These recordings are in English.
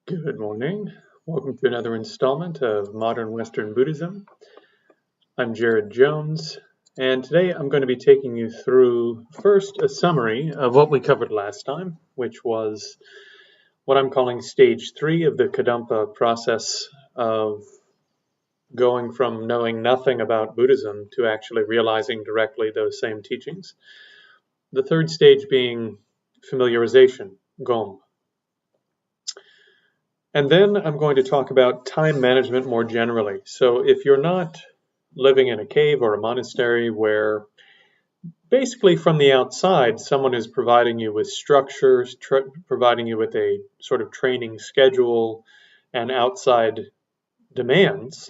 Good morning. Welcome to another installment of Modern Western Buddhism. I'm Jared Jones, and today I'm going to be taking you through first a summary of what we covered last time, which was what I'm calling stage 3 of the Kadampa process of going from knowing nothing about Buddhism to actually realizing directly those same teachings. The third stage being familiarization, gom. And then I'm going to talk about time management more generally. So if you're not living in a cave or a monastery where basically from the outside someone is providing you with structures, providing you with a sort of training schedule and outside demands,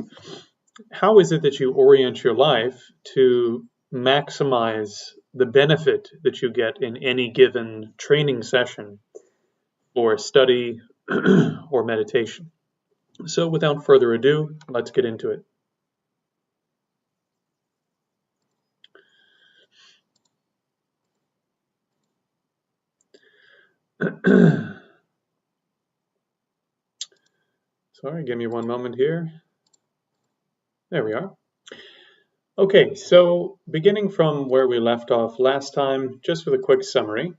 how is it that you orient your life to maximize the benefit that you get in any given training session or study or meditation? So without further ado, let's get into it. Sorry, give me one moment here. There we are. Okay, so beginning from where we left off last time, just with a quick summary.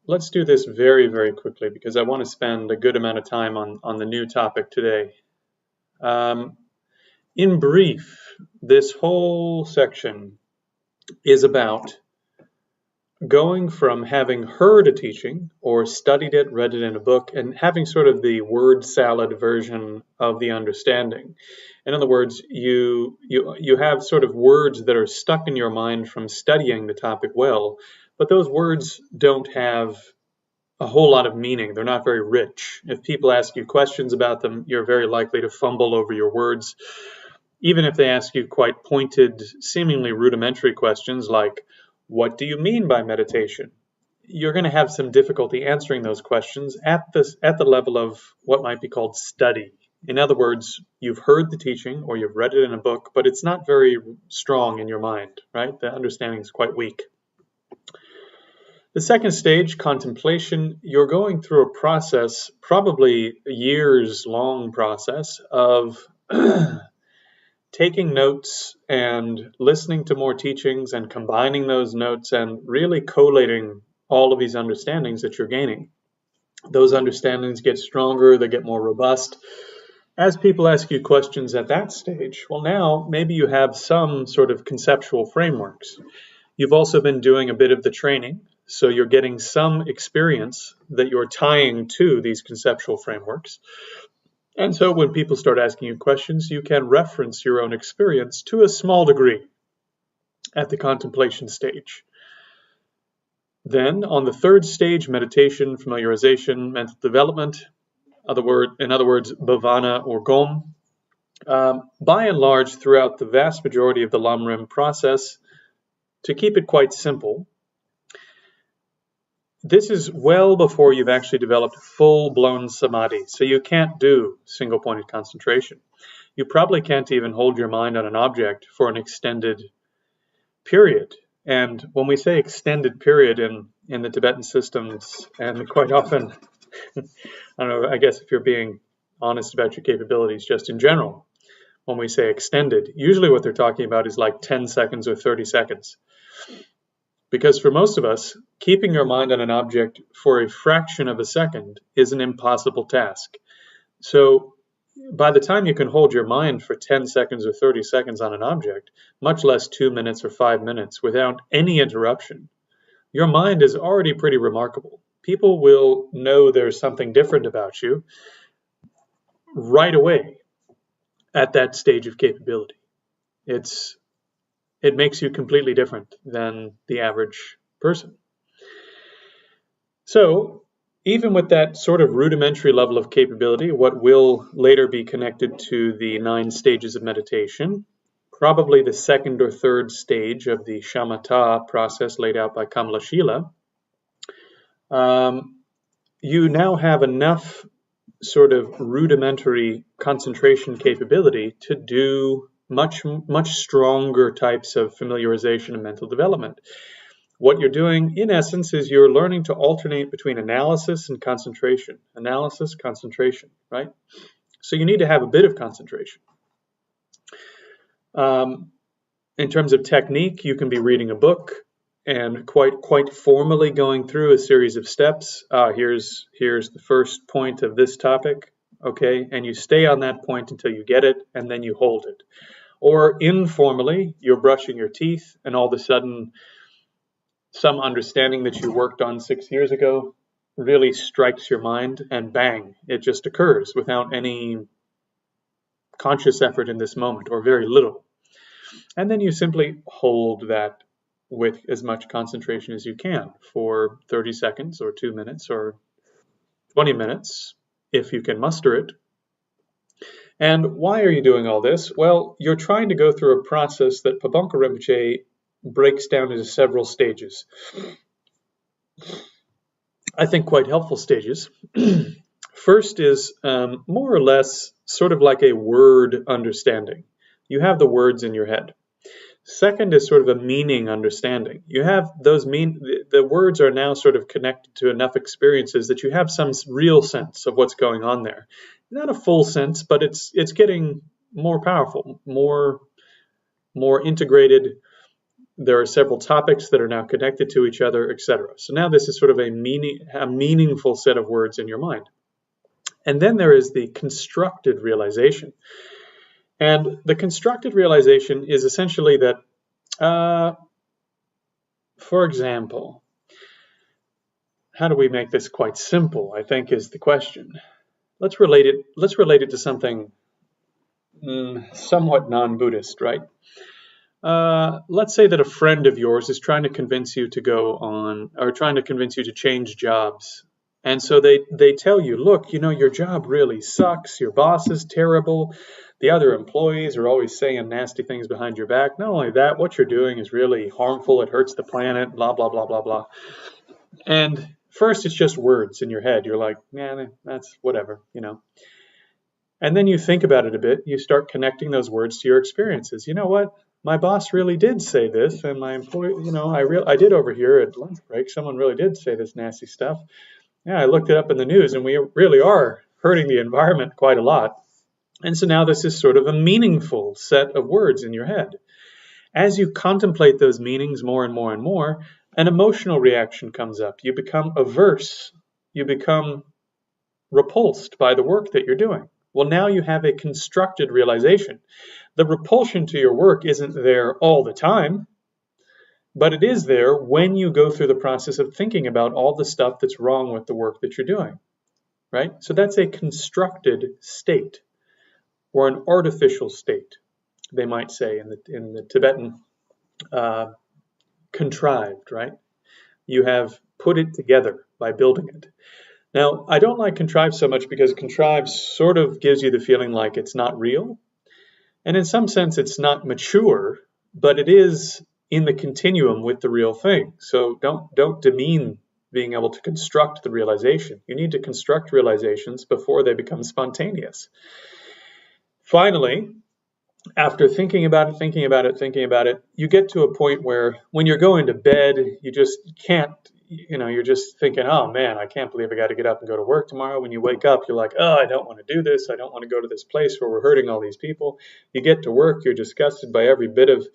Let's do this very, very quickly because I want to spend a good amount of time on the new topic today. In brief, this whole section is about going from having heard a teaching or studied it, read it in a book, and having sort of the word salad version of the understanding. In other words, you have sort of words that are stuck in your mind from studying the topic well, but those words don't have a whole lot of meaning. They're not very rich. If people ask you questions about them, you're very likely to fumble over your words. Even if they ask you quite pointed, seemingly rudimentary questions like, what do you mean by meditation? You're going to have some difficulty answering those questions at the level of what might be called study. In other words, you've heard the teaching or you've read it in a book, but it's not very strong in your mind, right? The understanding is quite weak. The second stage, contemplation, you're going through a process, probably a years-long process of taking notes and listening to more teachings and combining those notes and really collating all of these understandings that you're gaining. Those understandings get stronger, they get more robust. As people ask you questions at that stage, well, now maybe you have some sort of conceptual frameworks. You've also been doing a bit of the training, so you're getting some experience that you're tying to these conceptual frameworks. And so when people start asking you questions, you can reference your own experience to a small degree at the contemplation stage. Then on the third stage, meditation, familiarization, mental development, in other words, bhavana or gom, by and large throughout the vast majority of the Lamrim process, to keep it quite simple, this is well before you've actually developed full-blown samadhi, so you can't do single-pointed concentration. You probably can't even hold your mind on an object for an extended period. And when we say extended period in the Tibetan systems, and quite often, I don't know, I guess if you're being honest about your capabilities just in general, when we say extended, usually what they're talking about is like 10 seconds or 30 seconds. Because for most of us, keeping your mind on an object for a fraction of a second is an impossible task. So by the time you can hold your mind for 10 seconds or 30 seconds on an object, much less 2 minutes or 5 minutes without any interruption, your mind is already pretty remarkable. People will know there's something different about you right away at that stage of capability. It makes you completely different than the average person. So even with that sort of rudimentary level of capability, what will later be connected to the 9 stages of meditation, probably the second or third stage of the shamatha process laid out by Kamalashila, you now have enough sort of rudimentary concentration capability to do much stronger types of familiarization and mental development. What you're doing, in essence, is you're learning to alternate between analysis and concentration. Analysis, concentration, right? So you need to have a bit of concentration. In terms of technique, you can be reading a book and quite formally going through a series of steps. Here's the first point of this topic, okay? And you stay on that point until you get it, and then you hold it. Or informally, you're brushing your teeth, and all of a sudden, some understanding that you worked on 6 years ago really strikes your mind, and bang, it just occurs without any conscious effort in this moment, or very little. And then you simply hold that with as much concentration as you can for 30 seconds or 2 minutes or 20 minutes, if you can muster it. And why are you doing all this? Well, you're trying to go through a process that Pabonka Rinpoche breaks down into several stages. I think quite helpful stages. First is more or less sort of like a word understanding. You have the words in your head. Second is sort of a meaning understanding. You have those the words are now sort of connected to enough experiences that you have some real sense of what's going on there. Not a full sense, but it's getting more powerful, more integrated. There are several topics that are now connected to each other, etc. So now this is sort of a meaningful set of words in your mind. And then there is the constructed realization. And the constructed realization is essentially that, for example, how do we make this quite simple, I think is the question. Let's relate it to something somewhat non-Buddhist, right? Let's say that a friend of yours is trying to convince you to go on, or trying to convince you to change jobs. And so they tell you, look, your job really sucks. Your boss is terrible. The other employees are always saying nasty things behind your back. Not only that, what you're doing is really harmful. It hurts the planet, blah, blah, blah, blah, blah. And first, it's just words in your head. You're like, man, that's whatever, And then you think about it a bit. You start connecting those words to your experiences. You know what? My boss really did say this, and my employee, I did overhear at lunch break. Someone really did say this nasty stuff. Yeah, I looked it up in the news, and we really are hurting the environment quite a lot. And so now this is sort of a meaningful set of words in your head. As you contemplate those meanings more and more and more, an emotional reaction comes up. You become averse. You become repulsed by the work that you're doing. Well, now you have a constructed realization. The repulsion to your work isn't there all the time, but it is there when you go through the process of thinking about all the stuff that's wrong with the work that you're doing, right? So that's a constructed state, or an artificial state, they might say in the Tibetan, contrived, right? You have put it together by building it. Now, I don't like contrived so much because contrived sort of gives you the feeling like it's not real. And in some sense, it's not mature, but it is in the continuum with the real thing. So don't demean being able to construct the realization. You need to construct realizations before they become spontaneous. Finally, after thinking about it, you get to a point where when you're going to bed, you just can't, you're just thinking, oh man, I can't believe I got to get up and go to work tomorrow. When you wake up, you're like, oh, I don't want to do this. I don't want to go to this place where we're hurting all these people. You get to work, you're disgusted by every bit of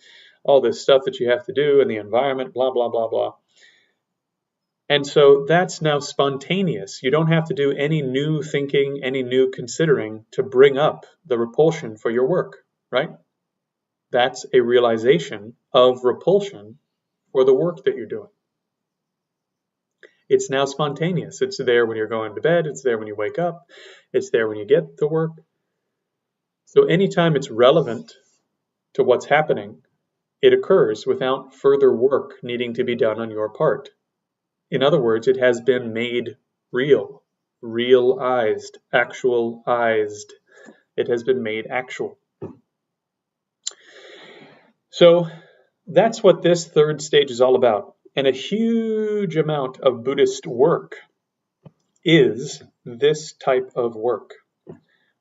all this stuff that you have to do in the environment, blah, blah, blah, blah. And so that's now spontaneous. You don't have to do any new thinking, any new considering to bring up the repulsion for your work, right? That's a realization of repulsion for the work that you're doing. It's now spontaneous. It's there when you're going to bed. It's there when you wake up. It's there when you get to work. So anytime it's relevant to what's happening, it occurs without further work needing to be done on your part. In other words, it has been made real, realized, actualized. It has been made actual. So that's what this third stage is all about. And a huge amount of Buddhist work is this type of work,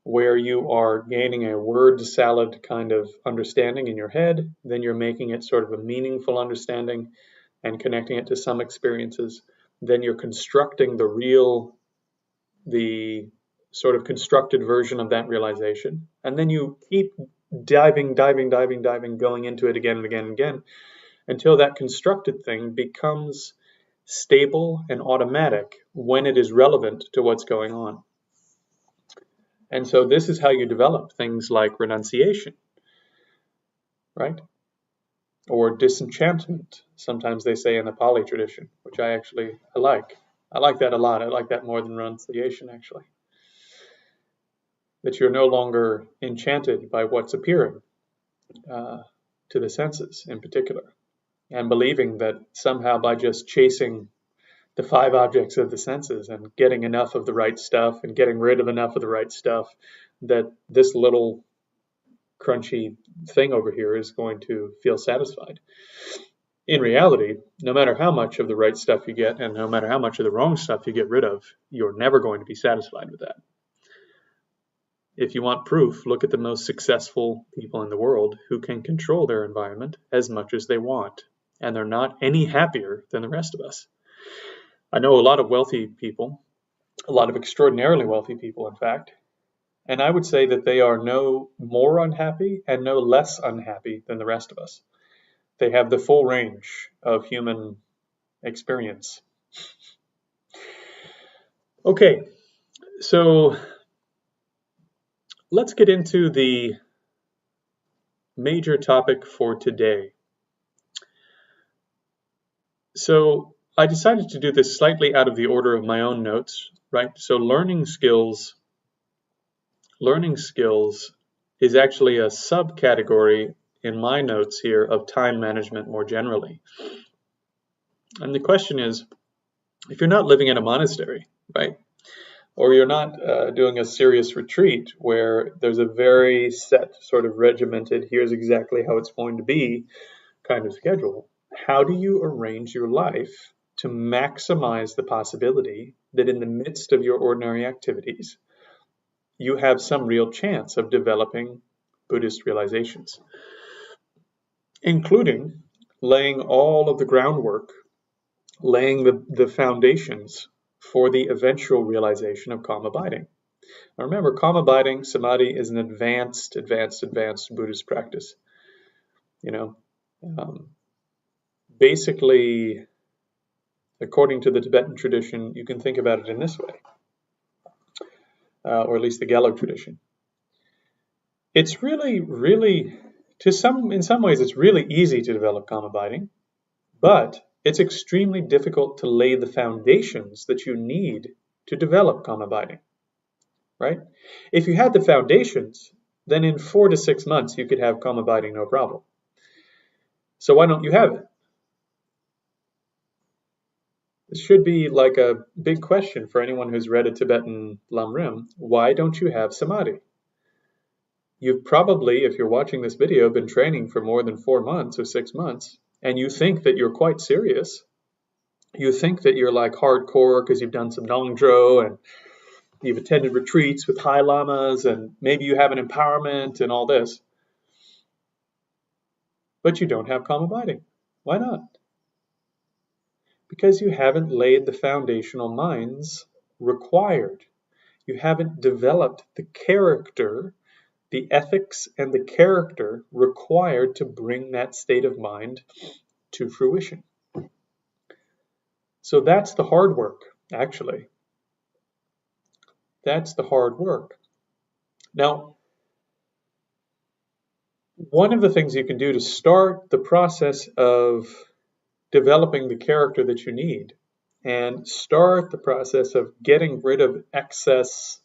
where you are gaining a word salad kind of understanding in your head, then you're making it sort of a meaningful understanding, and connecting it to some experiences, then you're constructing the sort of constructed version of that realization. And then you keep diving, going into it again and again and again until that constructed thing becomes stable and automatic when it is relevant to what's going on. And so this is how you develop things like renunciation, right? Or disenchantment, sometimes they say in the Pali tradition, which I like. I like that a lot. I like that more than renunciation, actually. That you're no longer enchanted by what's appearing to the senses in particular, and believing that somehow by just chasing the 5 objects of the senses and getting enough of the right stuff and getting rid of enough of the right stuff, that this little crunchy thing over here is going to feel satisfied. In reality, no matter how much of the right stuff you get and no matter how much of the wrong stuff you get rid of, you're never going to be satisfied with that. If you want proof, look at the most successful people in the world who can control their environment as much as they want, and they're not any happier than the rest of us. I know a lot of wealthy people, a lot of extraordinarily wealthy people, in fact, and I would say that they are no more unhappy and no less unhappy than the rest of us. They have the full range of human experience. Okay, so let's get into the major topic for today. So I decided to do this slightly out of the order of my own notes, right? So learning skills is actually a subcategory in my notes here of time management more generally. And the question is, if you're not living in a monastery, right? Or you're not doing a serious retreat where there's a very set sort of regimented, here's exactly how it's going to be kind of schedule, how do you arrange your life to maximize the possibility that in the midst of your ordinary activities, you have some real chance of developing Buddhist realizations, including laying all of the groundwork, laying the foundations for the eventual realization of calm abiding. Now remember, calm abiding, samadhi, is an advanced Buddhist practice. Basically, according to the Tibetan tradition, you can think about it in this way, or at least the Gelug tradition. It's really, in some ways, it's really easy to develop calm abiding, but it's extremely difficult to lay the foundations that you need to develop calm abiding, right? If you had the foundations, then in 4 to 6 months, you could have calm abiding no problem. So why don't you have it? This should be like a big question for anyone who's read a Tibetan Lamrim. Why don't you have samadhi? You've probably, if you're watching this video, been training for more than 4 months or 6 months, and you think that you're quite serious. You think that you're like hardcore because you've done some Nongdro and you've attended retreats with high lamas and maybe you have an empowerment and all this. But you don't have calm abiding. Why not? Because you haven't laid the foundational minds required. You haven't developed the character, the ethics and the character required to bring that state of mind to fruition. So that's the hard work, actually. That's the hard work. Now, one of the things you can do to start the process of developing the character that you need and start the process of getting rid of excess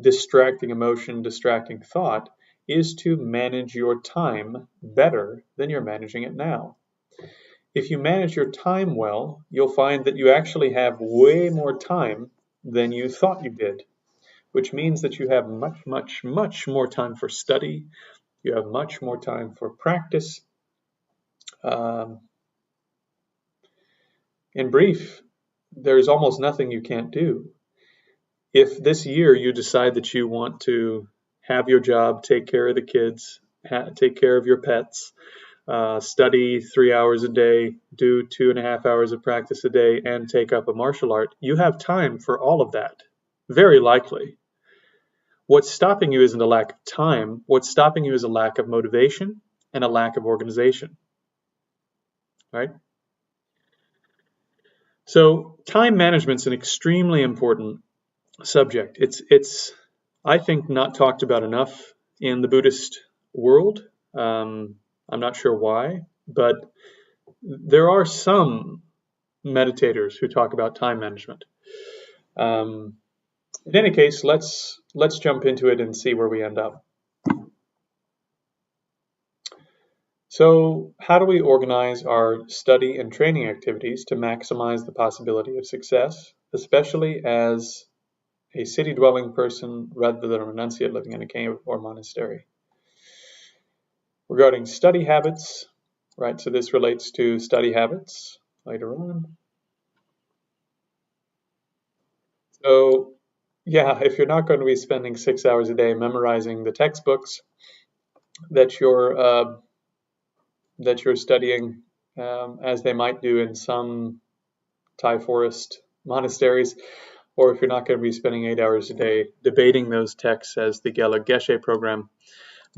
distracting emotion, distracting thought, is to manage your time better than you're managing it now. If you manage your time well, you'll find that you actually have way more time than you thought you did, which means that you have much more time for study. You have much more time for practice. In brief, there's almost nothing you can't do. If this year you decide that you want to have your job, take care of the kids, take care of your pets, study 3 hours a day, do 2.5 hours of practice a day, and take up a martial art, you have time for all of that, very likely. What's stopping you isn't a lack of time. What's stopping you is a lack of motivation and a lack of organization, right? So time management is an extremely important subject. It's I think not talked about enough in the Buddhist world. I'm not sure why, but there are some meditators who talk about time management. In any case, let's jump into it and see where we end up. So, how do we organize our study and training activities to maximize the possibility of success, especially as a city-dwelling person rather than a renunciate living in a cave or monastery? Regarding study habits, right, so this relates to study habits later on. So, yeah, if you're not going to be spending 6 hours a day memorizing the textbooks that you're studying, as they might do in some Thai forest monasteries, or if you're not going to be spending 8 hours a day debating those texts as the Gelug Geshe program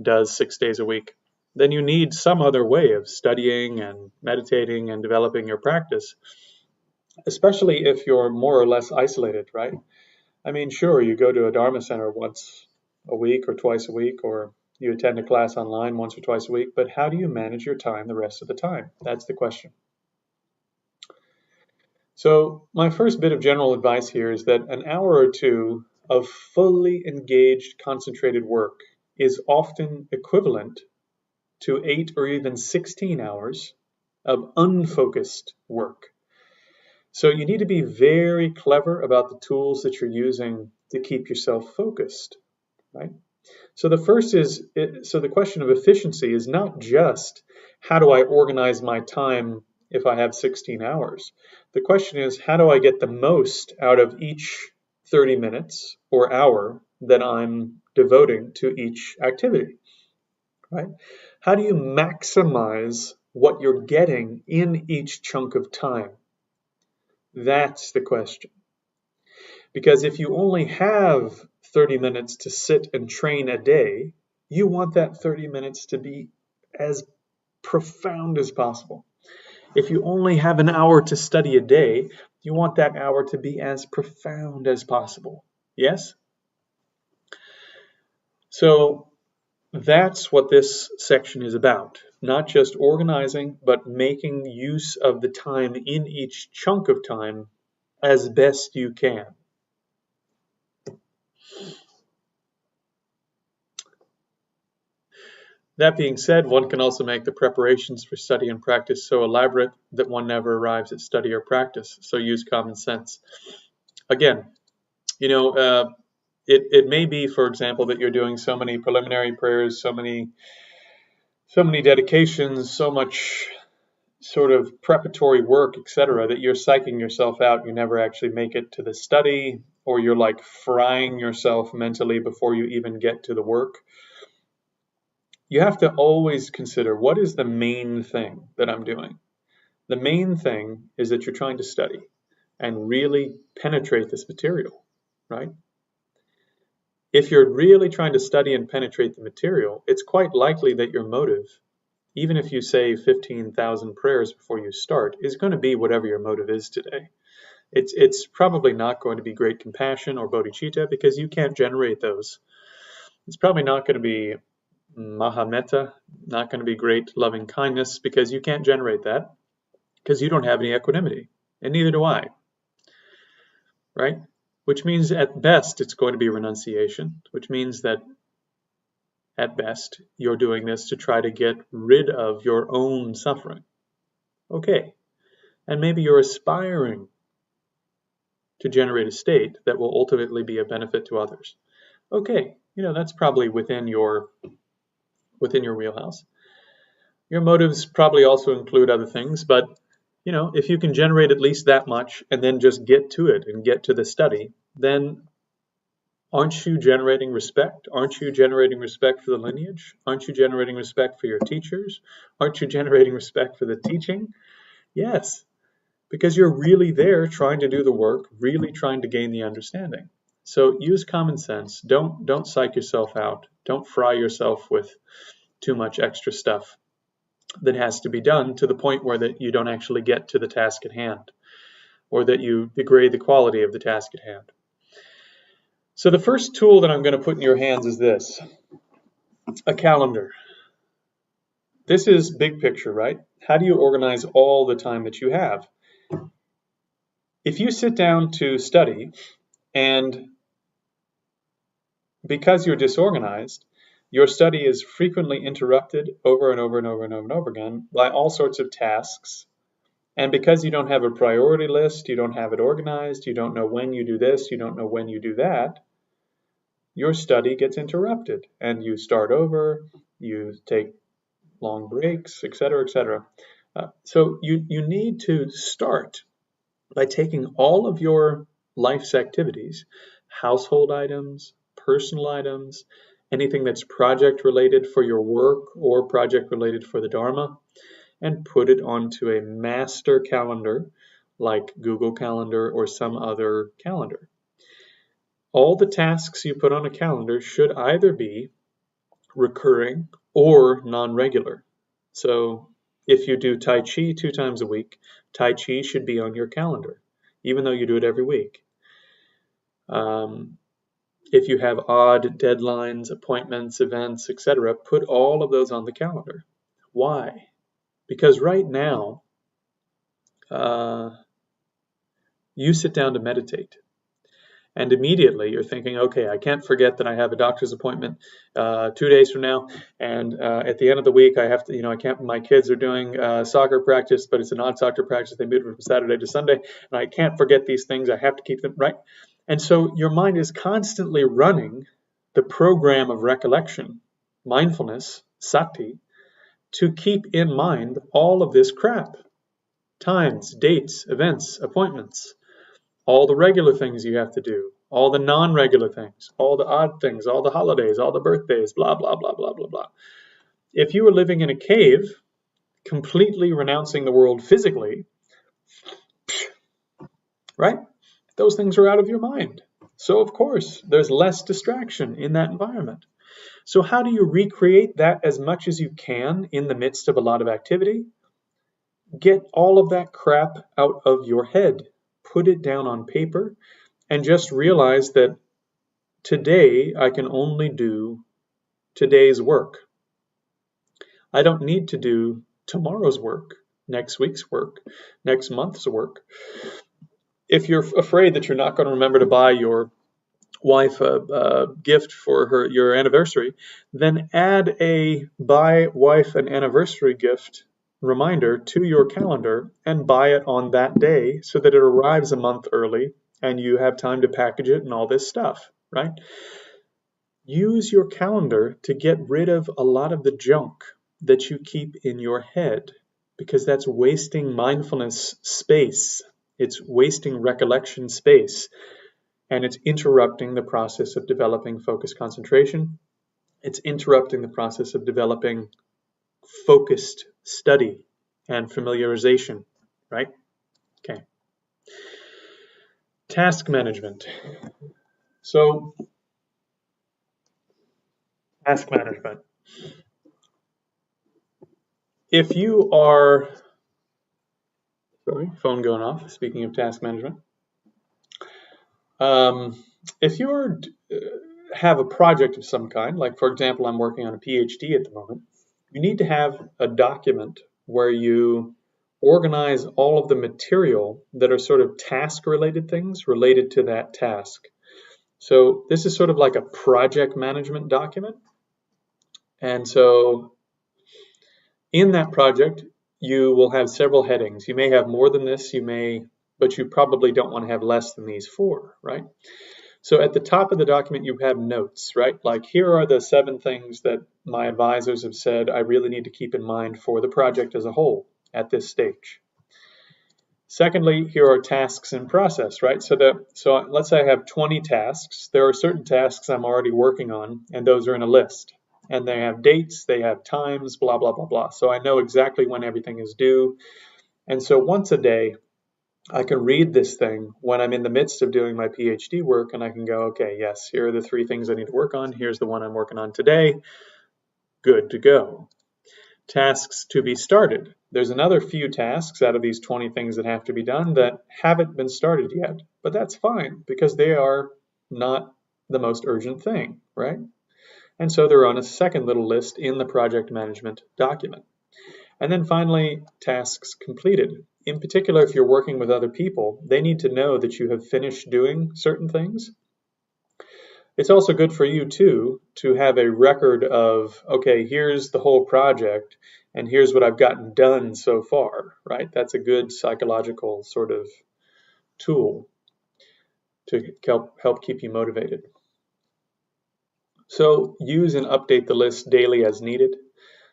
does 6 days a week, then you need some other way of studying and meditating and developing your practice, especially if you're more or less isolated, right? I mean, sure, you go to a Dharma center once a week or twice a week, or you attend a class online once or twice a week, but how do you manage your time the rest of the time? That's the question. So my first bit of general advice here is that an hour or two of fully engaged, concentrated work is often equivalent to 8 or even 16 hours of unfocused work. So you need to be very clever about the tools that you're using to keep yourself focused, right? So the question of efficiency is not just how do I organize my time if I have 16 hours? The question is, how do I get the most out of each 30 minutes or hour that I'm devoting to each activity, right? How do you maximize what you're getting in each chunk of time? That's the question. Because if you only have 30 minutes to sit and train a day, you want that 30 minutes to be as profound as possible. If you only have an hour to study a day, you want that hour to be as profound as possible. Yes? So that's what this section is about. Not just organizing, but making use of the time in each chunk of time as best you can. That being said, one can also make the preparations for study and practice so elaborate that one never arrives at study or practice. So use common sense. Again, it may be, for example, that you're doing so many preliminary prayers, so many dedications, so much sort of preparatory work, etc., that you're psyching yourself out. You never actually make it to the study, or you're like frying yourself mentally before you even get to the work. You have to always consider, what is the main thing that I'm doing? The main thing is that you're trying to study and really penetrate this material, right? If you're really trying to study and penetrate the material, it's quite likely that your motive, even if you say 15,000 prayers before you start, is going to be whatever your motive is today. It's probably not going to be great compassion or bodhicitta, because you can't generate those. It's probably not going to be Mahametta, not going to be great loving kindness, because you can't generate that, because you don't have any equanimity, and neither do I, right? Which means at best it's going to be renunciation, which means that at best you're doing this to try to get rid of your own suffering. Okay, and maybe you're aspiring to generate a state that will ultimately be a benefit to others. Okay, that's probably within your wheelhouse. Your motives probably also include other things, but if you can generate at least that much and then just get to it and get to the study, then aren't you generating respect? Aren't you generating respect for the lineage? Aren't you generating respect for your teachers? Aren't you generating respect for the teaching? Yes, because you're really there trying to do the work, really trying to gain the understanding. So use common sense. Don't psych yourself out. Don't fry yourself with too much extra stuff that has to be done to the point where that you don't actually get to the task at hand, or that you degrade the quality of the task at hand. So the first tool that I'm going to put in your hands is this, a calendar. This is big picture, right? How do you organize all the time that you have? If you sit down to study, and because you're disorganized, your study is frequently interrupted over and over and over and over and over again by all sorts of tasks. And because you don't have a priority list, you don't have it organized, you don't know when you do this, you don't know when you do that, your study gets interrupted and you start over, you take long breaks, etc., etc. So you need to start by taking all of your life's activities, household items, personal items, anything that's project related for your work or project related for the Dharma, and put it onto a master calendar like Google Calendar or some other calendar. All the tasks you put on a calendar should either be recurring or non-regular. So if you do Tai Chi 2 times a week, Tai Chi should be on your calendar, even though you do it every week. If you have odd deadlines, appointments, events, etc., put all of those on the calendar. Why? Because right now, you sit down to meditate. And immediately you're thinking, okay, I can't forget that I have a doctor's appointment 2 days from now, and at the end of the week I have to, I can't. My kids are doing soccer practice, but it's an odd soccer practice. They move from Saturday to Sunday, and I can't forget these things. I have to keep them right. And so your mind is constantly running the program of recollection, mindfulness, sati, to keep in mind all of this crap: times, dates, events, appointments, all the regular things you have to do, all the non-regular things, all the odd things, all the holidays, all the birthdays, blah, blah, blah, blah, blah, blah. If you were living in a cave, completely renouncing the world physically, right? Those things are out of your mind. So, of course, there's less distraction in that environment. So how do you recreate that as much as you can in the midst of a lot of activity? Get all of that crap out of your head. Put it down on paper and just realize that today I can only do today's work. I don't need to do tomorrow's work, next week's work, next month's work. If you're afraid that you're not going to remember to buy your wife a gift for your anniversary, then add a buy wife an anniversary gift reminder to your calendar and buy it on that day so that it arrives a month early and you have time to package it and all this stuff, right? Use your calendar to get rid of a lot of the junk that you keep in your head, because that's wasting mindfulness space. It's wasting recollection space, and it's interrupting the process of developing focused concentration. It's interrupting the process of developing focused study and familiarization, right? Okay. Task management. So, task management. If you are, sorry, phone going off, speaking of task management. If you have a project of some kind, like for example, I'm working on a PhD at the moment, you need to have a document where you organize all of the material that are sort of task-related things related to that task. So this is sort of like a project management document. And so in that project, you will have several headings. You may have more than this, but you probably don't want to have less than these 4, right? So at the top of the document, you have notes, right? Like, here are the 7 things that my advisors have said I really need to keep in mind for the project as a whole at this stage. Secondly, here are tasks in process, right? So let's say I have 20 tasks. There are certain tasks I'm already working on, and those are in a list. And they have dates, they have times, blah, blah, blah, blah. So I know exactly when everything is due. And so once a day, I can read this thing when I'm in the midst of doing my PhD work, and I can go, okay, yes, here are the 3 things I need to work on. Here's the one I'm working on today. Good to go. Tasks to be started. There's another few tasks out of these 20 things that have to be done that haven't been started yet, but that's fine because they are not the most urgent thing, right? And so they're on a second little list in the project management document. And then finally, tasks completed. In particular, if you're working with other people, they need to know that you have finished doing certain things. It's also good for you too to have a record of, okay, here's the whole project and here's what I've gotten done so far, right? That's a good psychological sort of tool to help keep you motivated. So use and update the list daily as needed.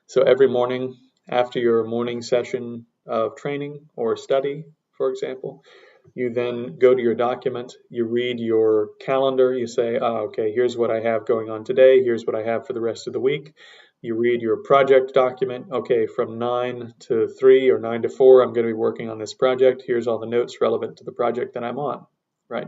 So every morning after your morning session of training or study, for example, you then go to your document, you read your calendar, you say, okay, here's what I have going on today, here's what I have for the rest of the week. You read your project document, okay, from 9 to 3 or 9 to 4, I'm going to be working on this project. Here's all the notes relevant to the project that I'm on, right?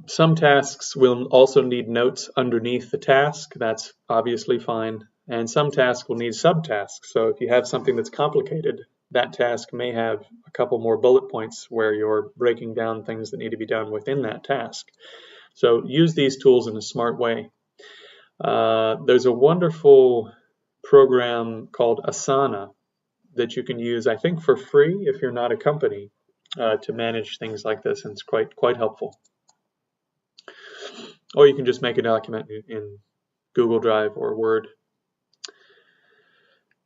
Some tasks will also need notes underneath the task. That's obviously fine. And some tasks will need subtasks. So if you have something that's complicated, that task may have a couple more bullet points where you're breaking down things that need to be done within that task. So use these tools in a smart way. There's a wonderful program called Asana that you can use, I think, for free if you're not a company to manage things like this, and it's quite helpful. Or you can just make a document in Google Drive or Word.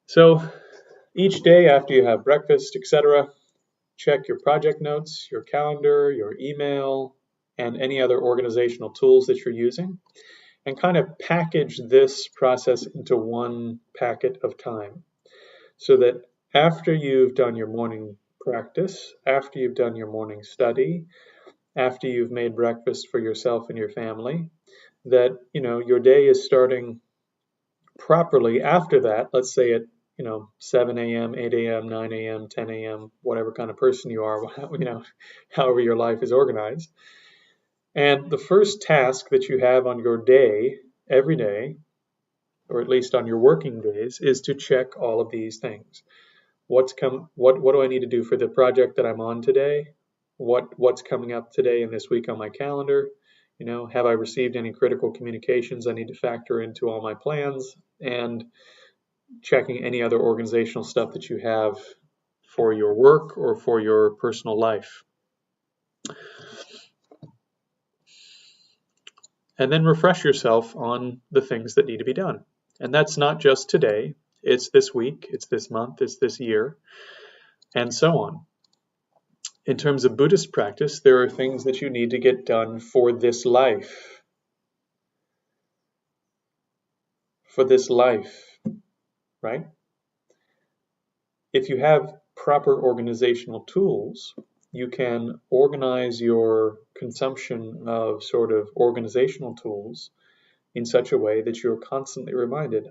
So each day after you have breakfast, etc., check your project notes, your calendar, your email, and any other organizational tools that you're using, and kind of package this process into one packet of time so that after you've done your morning practice, after you've done your morning study, after you've made breakfast for yourself and your family, that your day is starting properly after that. Let's say at 7 a.m., 8 a.m., 9 a.m., 10 a.m., whatever kind of person you are, however your life is organized. And the first task that you have on your day, every day, or at least on your working days, is to check all of these things. What do I need to do for the project that I'm on today? What's coming up today and this week on my calendar? Have I received any critical communications I need to factor into all my plans? And checking any other organizational stuff that you have for your work or for your personal life. And then refresh yourself on the things that need to be done. And that's not just today. It's this week, it's this month, it's this year, and so on. In terms of Buddhist practice, there are things that you need to get done for this life. For this life, right? If you have proper organizational tools, you can organize your consumption of sort of organizational tools in such a way that you're constantly reminded,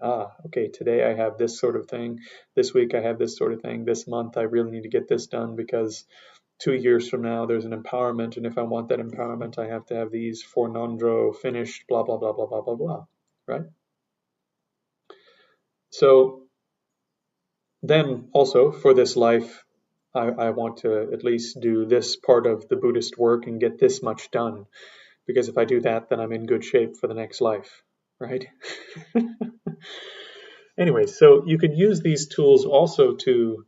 okay, today I have this sort of thing, this week I have this sort of thing, this month I really need to get this done because 2 years from now there's an empowerment, and if I want that empowerment I have to have these 4 non-dro finished, blah, blah, blah, blah, blah, blah, blah, right? So then also for this life, I want to at least do this part of the Buddhist work and get this much done, because if I do that, then I'm in good shape for the next life, right? Anyway, so you could use these tools also to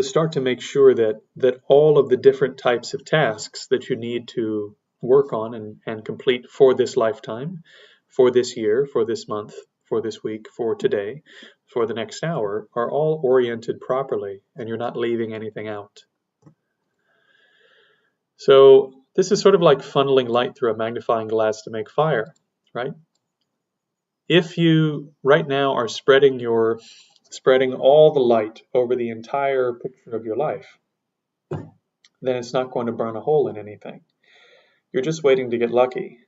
start to make sure that all of the different types of tasks that you need to work on and complete for this lifetime, for this year, for this month, for this week, for today, for the next hour, are all oriented properly, and you're not leaving anything out. So this is sort of like funneling light through a magnifying glass to make fire, right? If you right now are spreading all the light over the entire picture of your life, then it's not going to burn a hole in anything. You're just waiting to get lucky.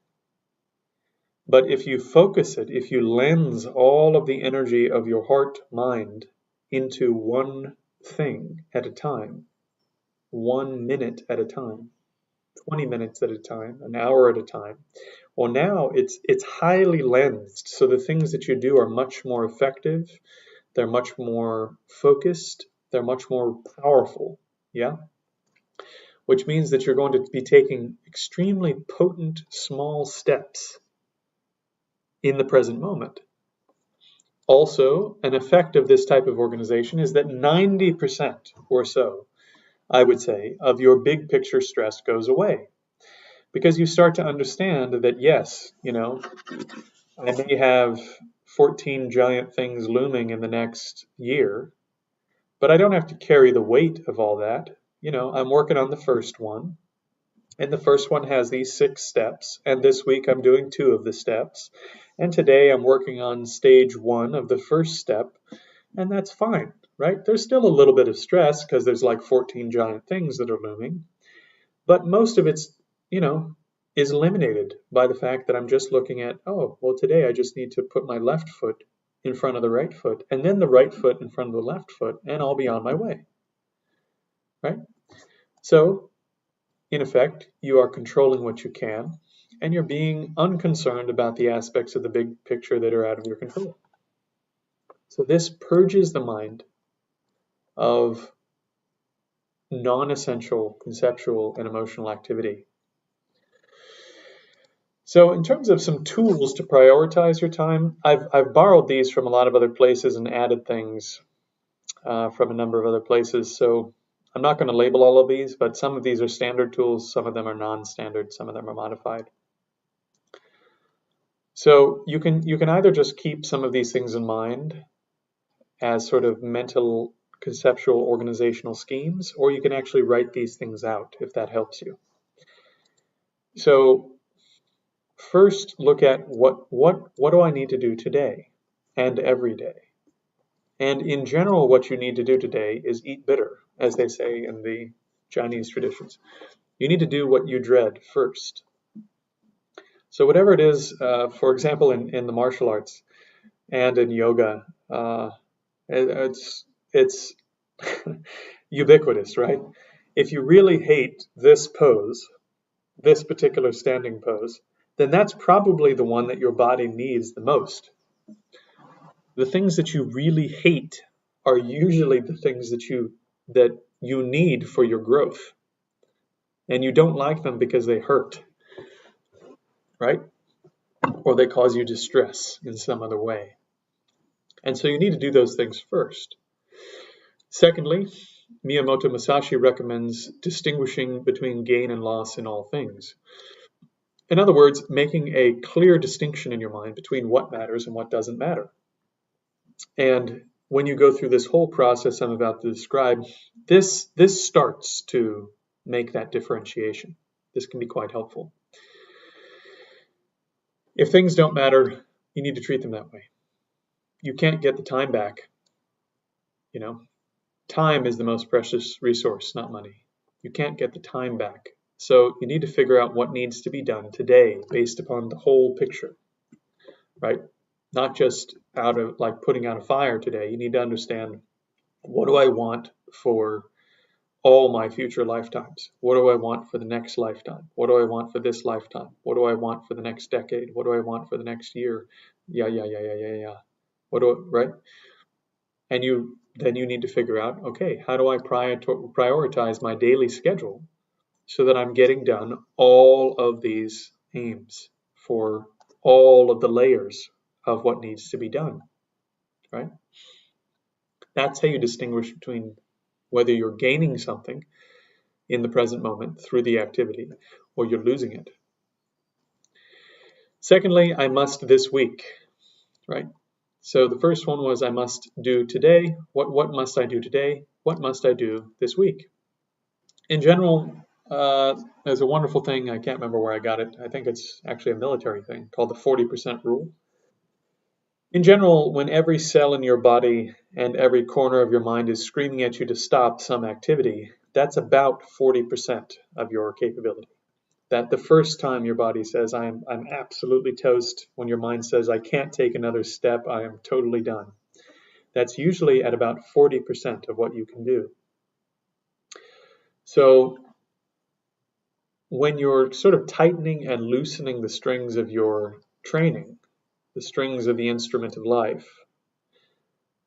But if you focus it, if you lens all of the energy of your heart mind into one thing at a time, 1 minute at a time, 20 minutes at a time, an hour at a time, well, now it's highly lensed. So the things that you do are much more effective. They're much more focused. They're much more powerful. Yeah. Which means that you're going to be taking extremely potent small steps in the present moment. Also, an effect of this type of organization is that 90% or so, I would say, of your big picture stress goes away. Because you start to understand that, yes, I may have 14 giant things looming in the next year, but I don't have to carry the weight of all that. I'm working on the first one, and the first one has these 6 steps, and this week I'm doing 2 of the steps, and today I'm working on stage 1 of the first step, and that's fine, right? There's still a little bit of stress because there's like 14 giant things that are looming, but most of it's, is eliminated by the fact that I'm just looking at, oh, well, today I just need to put my left foot in front of the right foot, and then the right foot in front of the left foot, and I'll be on my way, right? So, in effect, you are controlling what you can, and you're being unconcerned about the aspects of the big picture that are out of your control. So this purges the mind of non-essential conceptual and emotional activity. So in terms of some tools to prioritize your time, I've borrowed these from a lot of other places and added things from a number of other places. So I'm not going to label all of these, but some of these are standard tools, some of them are non-standard, some of them are modified. So you can either just keep some of these things in mind as sort of mental, conceptual, organizational schemes, or you can actually write these things out if that helps you. So first, look at what do I need to do today and every day. And in general, what you need to do today is eat bitter, as they say in the Chinese traditions. You need to do what you dread first. So whatever it is, for example, in the martial arts and in yoga, it's ubiquitous, right? If you really hate this pose, this particular standing pose, then that's probably the one that your body needs the most. The things that you really hate are usually the things that you need for your growth. And you don't like them because they hurt, right? Or they cause you distress in some other way. And so you need to do those things first. Secondly, Miyamoto Musashi recommends distinguishing between gain and loss in all things. In other words, making a clear distinction in your mind between what matters and what doesn't matter. And when you go through this whole process I'm about to describe, this starts to make that differentiation. This can be quite helpful. If things don't matter, you need to treat them that way. You can't get the time back. Time is the most precious resource, not money. You can't get the time back. So you need to figure out what needs to be done today based upon the whole picture, right? Not just out of like putting out a fire today. You need to understand, what do I want for all my future lifetimes? What do I want for the next lifetime? What do I want for this lifetime? What do I want for the next decade? What do I want for the next year? Yeah. Right? And then you need to figure out, okay, how do I prioritize my daily schedule so that I'm getting done all of these aims for all of the layers of what needs to be done, right? That's how you distinguish between whether you're gaining something in the present moment through the activity or you're losing it. Secondly, I must this week, right? So the first one was I must do today. What must I do today? What must I do this week? In general, there's a wonderful thing. I can't remember where I got it. I think it's actually a military thing called the 40% rule. In general, when every cell in your body and every corner of your mind is screaming at you to stop some activity, that's about 40% of your capability. that the first time your body says, I'm absolutely toast, when your mind says, I can't take another step, I am totally done. That's usually at about 40% of what you can do. So when you're sort of tightening and loosening the strings of your training, the strings of the instrument of life,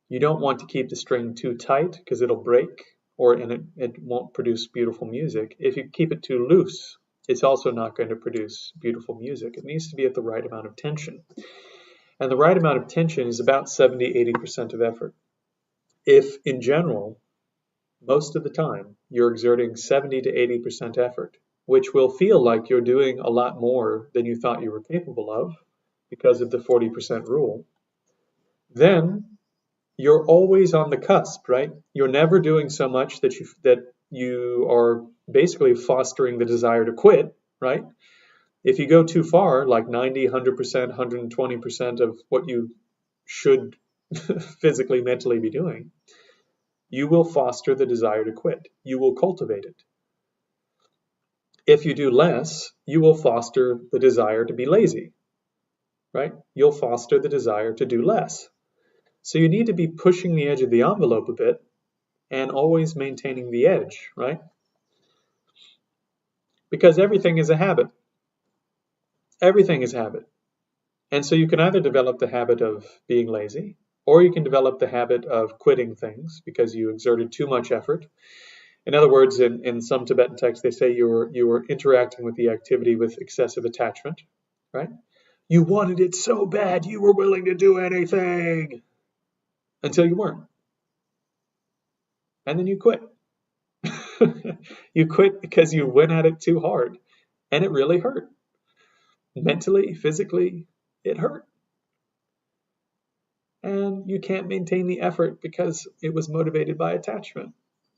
you don't want to keep the string too tight because it'll break and it won't produce beautiful music. If you keep it too loose, it's also not going to produce beautiful music. It needs to be at the right amount of tension. And the right amount of tension is about 70-80% of effort. If, in general, most of the time, you're exerting 70 to 80% effort, which will feel like you're doing a lot more than you thought you were capable of because of the 40% rule, then you're always on the cusp, right? You're never doing so much that you are basically fostering the desire to quit, right? If you go too far, like 90, 100%, 120% of what you should physically, mentally be doing, you will foster the desire to quit. You will cultivate it. If you do less, you will foster the desire to be lazy, right? You'll foster the desire to do less. So you need to be pushing the edge of the envelope a bit and always maintaining the edge, right? Because everything is a habit. Everything is habit. And so you can either develop the habit of being lazy, or you can develop the habit of quitting things because you exerted too much effort. In other words, in some Tibetan texts, they say you were interacting with the activity with excessive attachment, right? You wanted it so bad, you were willing to do anything until you weren't. And then you quit. You quit because you went at it too hard, and it really hurt. Mentally, physically, it hurt. And you can't maintain the effort because it was motivated by attachment.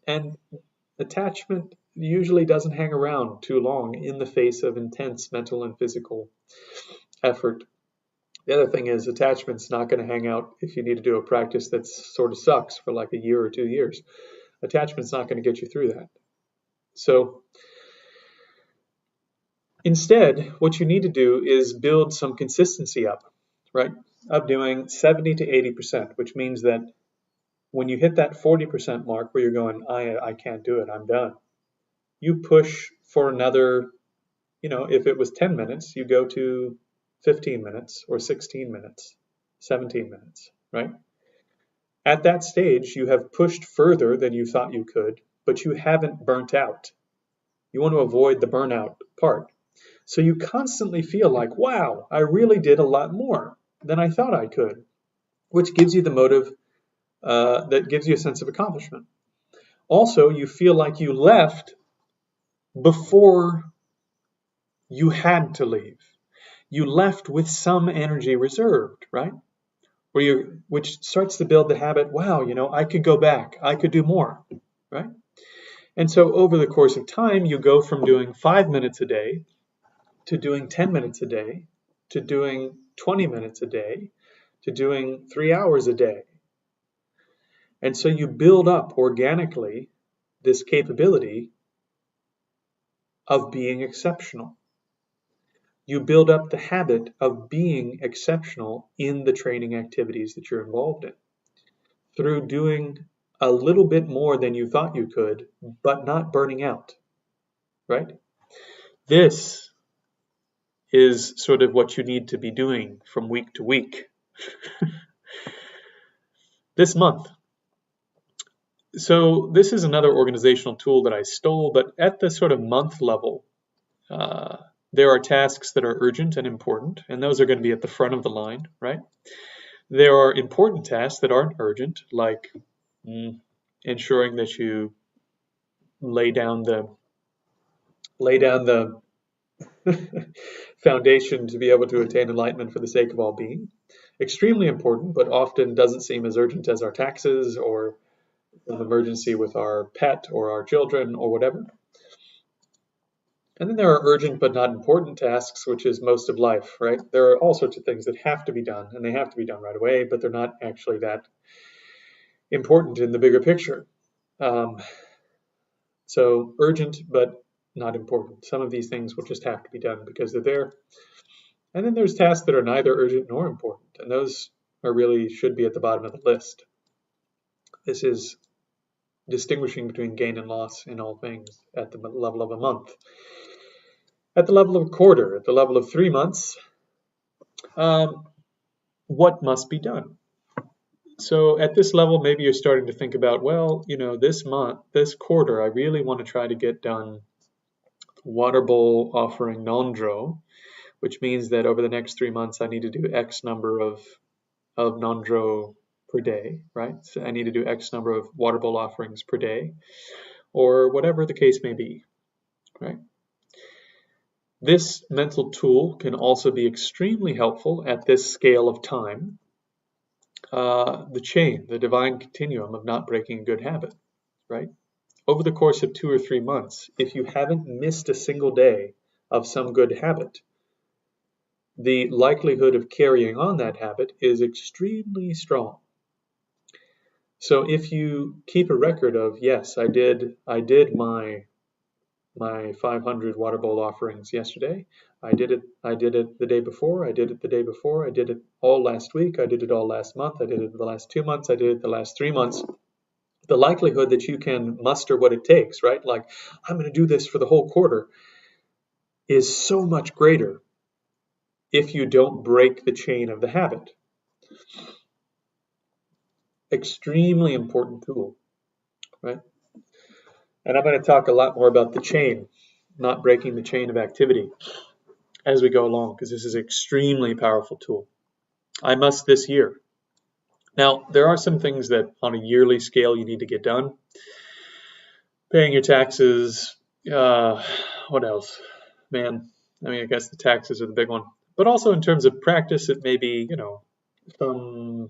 And attachment usually doesn't hang around too long in the face of intense mental and physical effort. The other thing is attachment's not going to hang out if you need to do a practice that sort of sucks for like a year or 2 years. Attachment's not going to get you through that. So instead, what you need to do is build some consistency up, right? Of doing 70 to 80%, which means that when you hit that 40% mark where you're going, I can't do it, I'm done. You push for another, if it was 10 minutes, you go to 15 minutes or 16 minutes, 17 minutes, right? At that stage, you have pushed further than you thought you could, but you haven't burnt out. You want to avoid the burnout part. So you constantly feel like, wow, I really did a lot more than I thought I could, which gives you the motive, that gives you a sense of accomplishment. Also, you feel like you left before you had to leave. You left with some energy reserved, right? Which starts to build the habit, wow, I could go back, I could do more, right? And so over the course of time, you go from doing 5 minutes a day to doing 10 minutes a day, to doing 20 minutes a day, to doing 3 hours a day. And so you build up organically this capability of being exceptional. You build up the habit of being exceptional in the training activities that you're involved in through doing a little bit more than you thought you could, but not burning out, right? This is sort of what you need to be doing from week to week. This month. So this is another organizational tool that I stole, but at the sort of month level, there are tasks that are urgent and important, and those are going to be at the front of the line, right? There are important tasks that aren't urgent, like ensuring that you lay down the foundation to be able to attain enlightenment for the sake of all being. Extremely important, but often doesn't seem as urgent as our taxes or an emergency with our pet or our children or whatever. And then there are urgent but not important tasks, which is most of life, right? There are all sorts of things that have to be done, and they have to be done right away, but they're not actually that important in the bigger picture. So urgent but not important. Some of these things will just have to be done because they're there. And then there's tasks that are neither urgent nor important, and those are really should be at the bottom of the list. This is distinguishing between gain and loss in all things at the level of a month. At the level of a quarter, at the level of 3 months, what must be done? So at this level, maybe you're starting to think about, well, this month, this quarter, I really want to try to get done water bowl offering nondro, which means that over the next 3 months, I need to do X number of nondro per day, right? So I need to do X number of water bowl offerings per day, or whatever the case may be, right? This mental tool can also be extremely helpful at this scale of time. The chain, the divine continuum of not breaking a good habit, right? Over the course of 2 or 3 months, if you haven't missed a single day of some good habit, the likelihood of carrying on that habit is extremely strong. So if you keep a record of, yes, I did my 500 water bowl offerings yesterday. I did it the day before. I did it the day before. I did it all last week. I did it all last month. I did it the last 2 months. I did it the last 3 months. The likelihood that you can muster what it takes, right? Like, I'm going to do this for the whole quarter, is so much greater if you don't break the chain of the habit. Extremely important tool, right? And I'm going to talk a lot more about the chain, not breaking the chain of activity, as we go along, because this is an extremely powerful tool. I must this year. Now, there are some things that on a yearly scale you need to get done. Paying your taxes, what else? Man, I guess the taxes are the big one. But also in terms of practice, it may be, some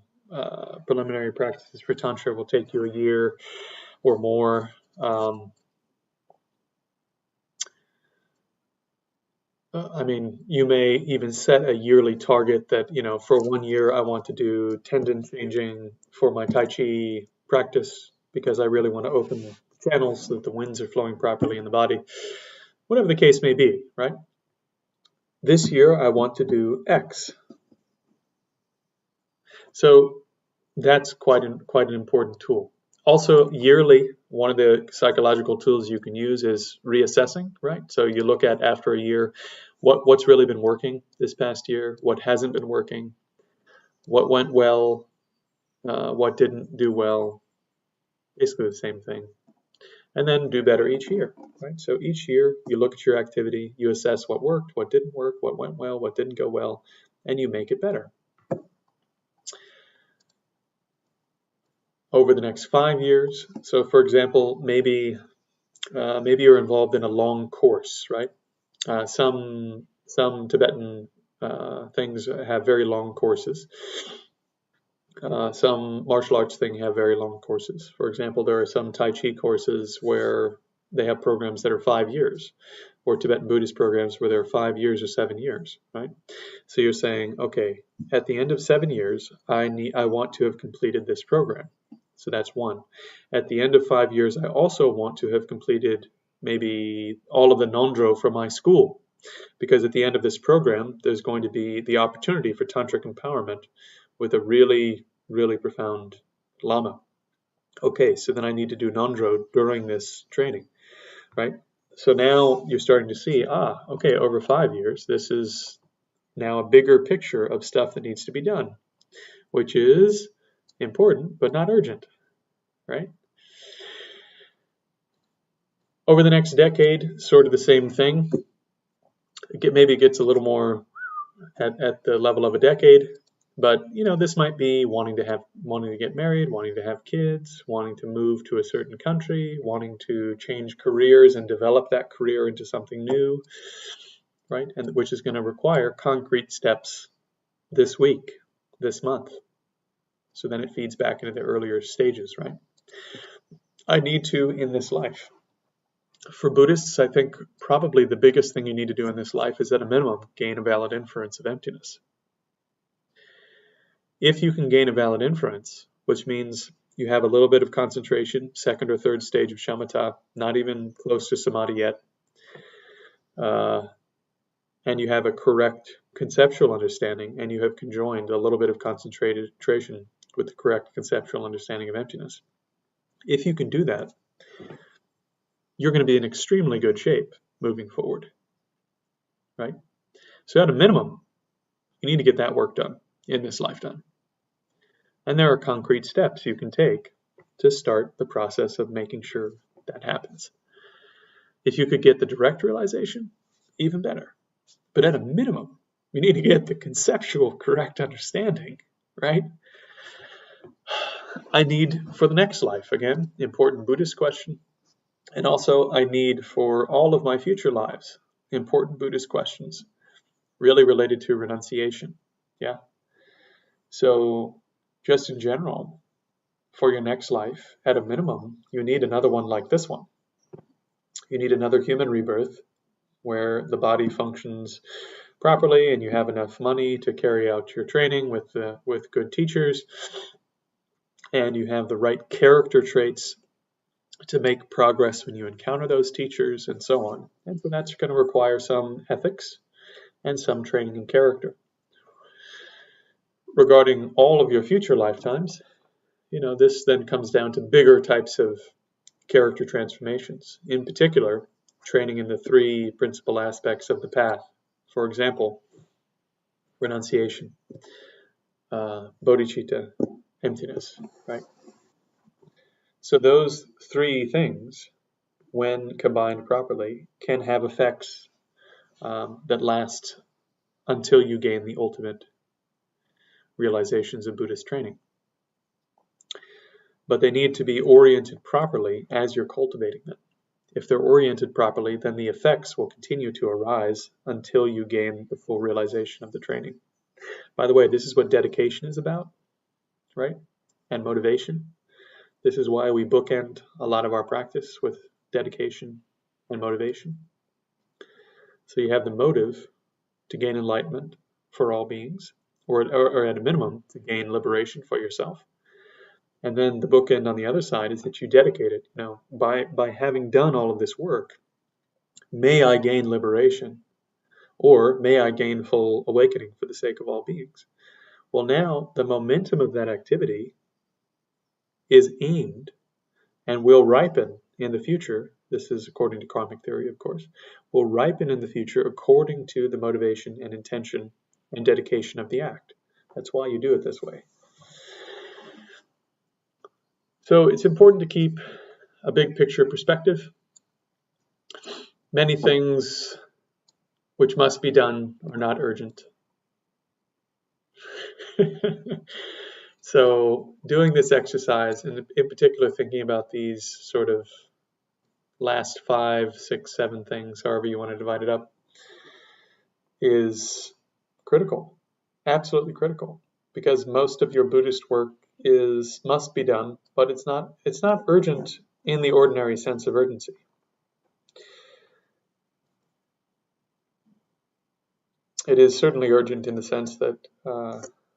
preliminary practices for Tantra will take you a year or more. You may even set a yearly target that, for 1 year I want to do tendon changing for my Tai Chi practice because I really want to open the channels so that the winds are flowing properly in the body. Whatever the case may be, right? This year I want to do X. So that's quite an important tool. Also, yearly, one of the psychological tools you can use is reassessing, right? So you look at after a year, what's really been working this past year, what hasn't been working, what went well, what didn't do well, basically the same thing. And then do better each year, right? So each year you look at your activity, you assess what worked, what didn't work, what went well, what didn't go well, and you make it better. Over the next 5 years, so for example, maybe you're involved in a long course, right? Some Tibetan things have very long courses. Some martial arts things have very long courses. For example, there are some Tai Chi courses where they have programs that are 5 years, or Tibetan Buddhist programs where they're 5 years or 7 years, right? So you're saying, okay, at the end of 7 years, I want to have completed this program. So that's one. At the end of 5 years, I also want to have completed maybe all of the nondro from my school, because at the end of this program, there's going to be the opportunity for tantric empowerment with a really, really profound lama. Okay, so then I need to do nondro during this training, right? So now you're starting to see, okay, over 5 years, this is now a bigger picture of stuff that needs to be done, which is important, but not urgent, right? Over the next decade, sort of the same thing. Maybe it gets a little more at the level of a decade, but this might be wanting to get married, wanting to have kids, wanting to move to a certain country, wanting to change careers and develop that career into something new, right? And which is going to require concrete steps this week, this month. So then it feeds back into the earlier stages, right? I need to in this life. For Buddhists, I think probably the biggest thing you need to do in this life is at a minimum gain a valid inference of emptiness. If you can gain a valid inference, which means you have a little bit of concentration, second or third stage of shamatha, not even close to samadhi yet, and you have a correct conceptual understanding, and you have conjoined a little bit of concentration with the correct conceptual understanding of emptiness. If you can do that, you're going to be in extremely good shape moving forward, right? So at a minimum, you need to get that work done in this lifetime. And there are concrete steps you can take to start the process of making sure that happens. If you could get the direct realization, even better. But at a minimum, you need to get the conceptual correct understanding, right? I need for the next life, again, important Buddhist question. And also I need for all of my future lives, important Buddhist questions, really related to renunciation. Yeah. So just in general, for your next life, at a minimum, you need another one like this one. You need another human rebirth where the body functions properly and you have enough money to carry out your training with good teachers, and you have the right character traits to make progress when you encounter those teachers, and so on. And so that's going to require some ethics and some training in character. Regarding all of your future lifetimes, this then comes down to bigger types of character transformations. In particular, training in the three principal aspects of the path. For example, renunciation, bodhicitta, emptiness, right? So those three things, when combined properly, can have effects that last until you gain the ultimate realizations of Buddhist training. But they need to be oriented properly as you're cultivating them. If they're oriented properly, then the effects will continue to arise until you gain the full realization of the training. By the way, this is what dedication is about, right? And motivation. This is why we bookend a lot of our practice with dedication and motivation. So you have the motive to gain enlightenment for all beings, or at a minimum, to gain liberation for yourself. And then the bookend on the other side is that you dedicate it. By having done all of this work, may I gain liberation, or may I gain full awakening for the sake of all beings. Well, now the momentum of that activity is aimed and will ripen in the future. This is according to karmic theory, of course, will ripen in the future according to the motivation and intention and dedication of the act. That's why you do it this way. So it's important to keep a big picture perspective. Many things which must be done are not urgent. So doing this exercise, and in particular thinking about these sort of last 5, 6, 7 things, however you want to divide it up, is critical, absolutely critical, because most of your Buddhist work must be done, but it's not urgent in the ordinary sense of urgency. It is certainly urgent in the sense that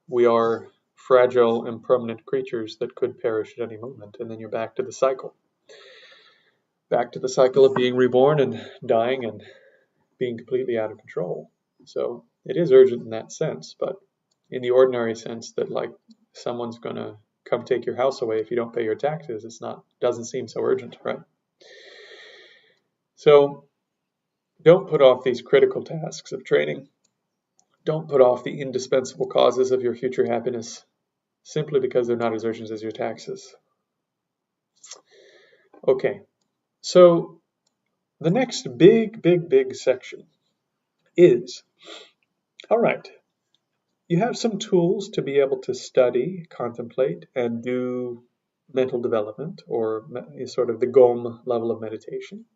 we are fragile and permanent creatures that could perish at any moment, and then you're back to the cycle of being reborn and dying and being completely out of control. So it is urgent in that sense, but in the ordinary sense that like someone's going to come take your house away if you don't pay your taxes, doesn't seem so urgent, right? So don't put off these critical tasks of training. Don't put off the indispensable causes of your future happiness simply because they're not as urgent as your taxes. Okay, so the next big section is, all right, you have some tools to be able to study, contemplate, and do mental development, or sort of the GOM level of meditation.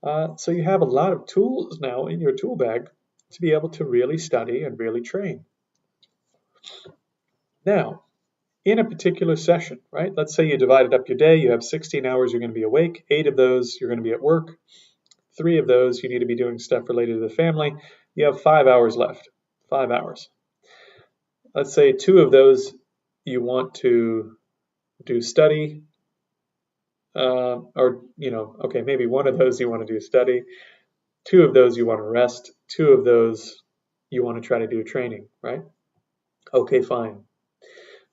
So you have a lot of tools now in your tool bag to be able to really study and really train. Now, in a particular session, right? Let's say you divided up your day. You have 16 hours you're going to be awake. 8 of those you're going to be at work. 3 of those you need to be doing stuff related to the family. You have 5 hours left. 5 hours. Let's say 2 of those you want to do study. Maybe 1 of those you want to do study. 2 of those you want to rest, 2 of those you want to try to do training, right? Okay, fine.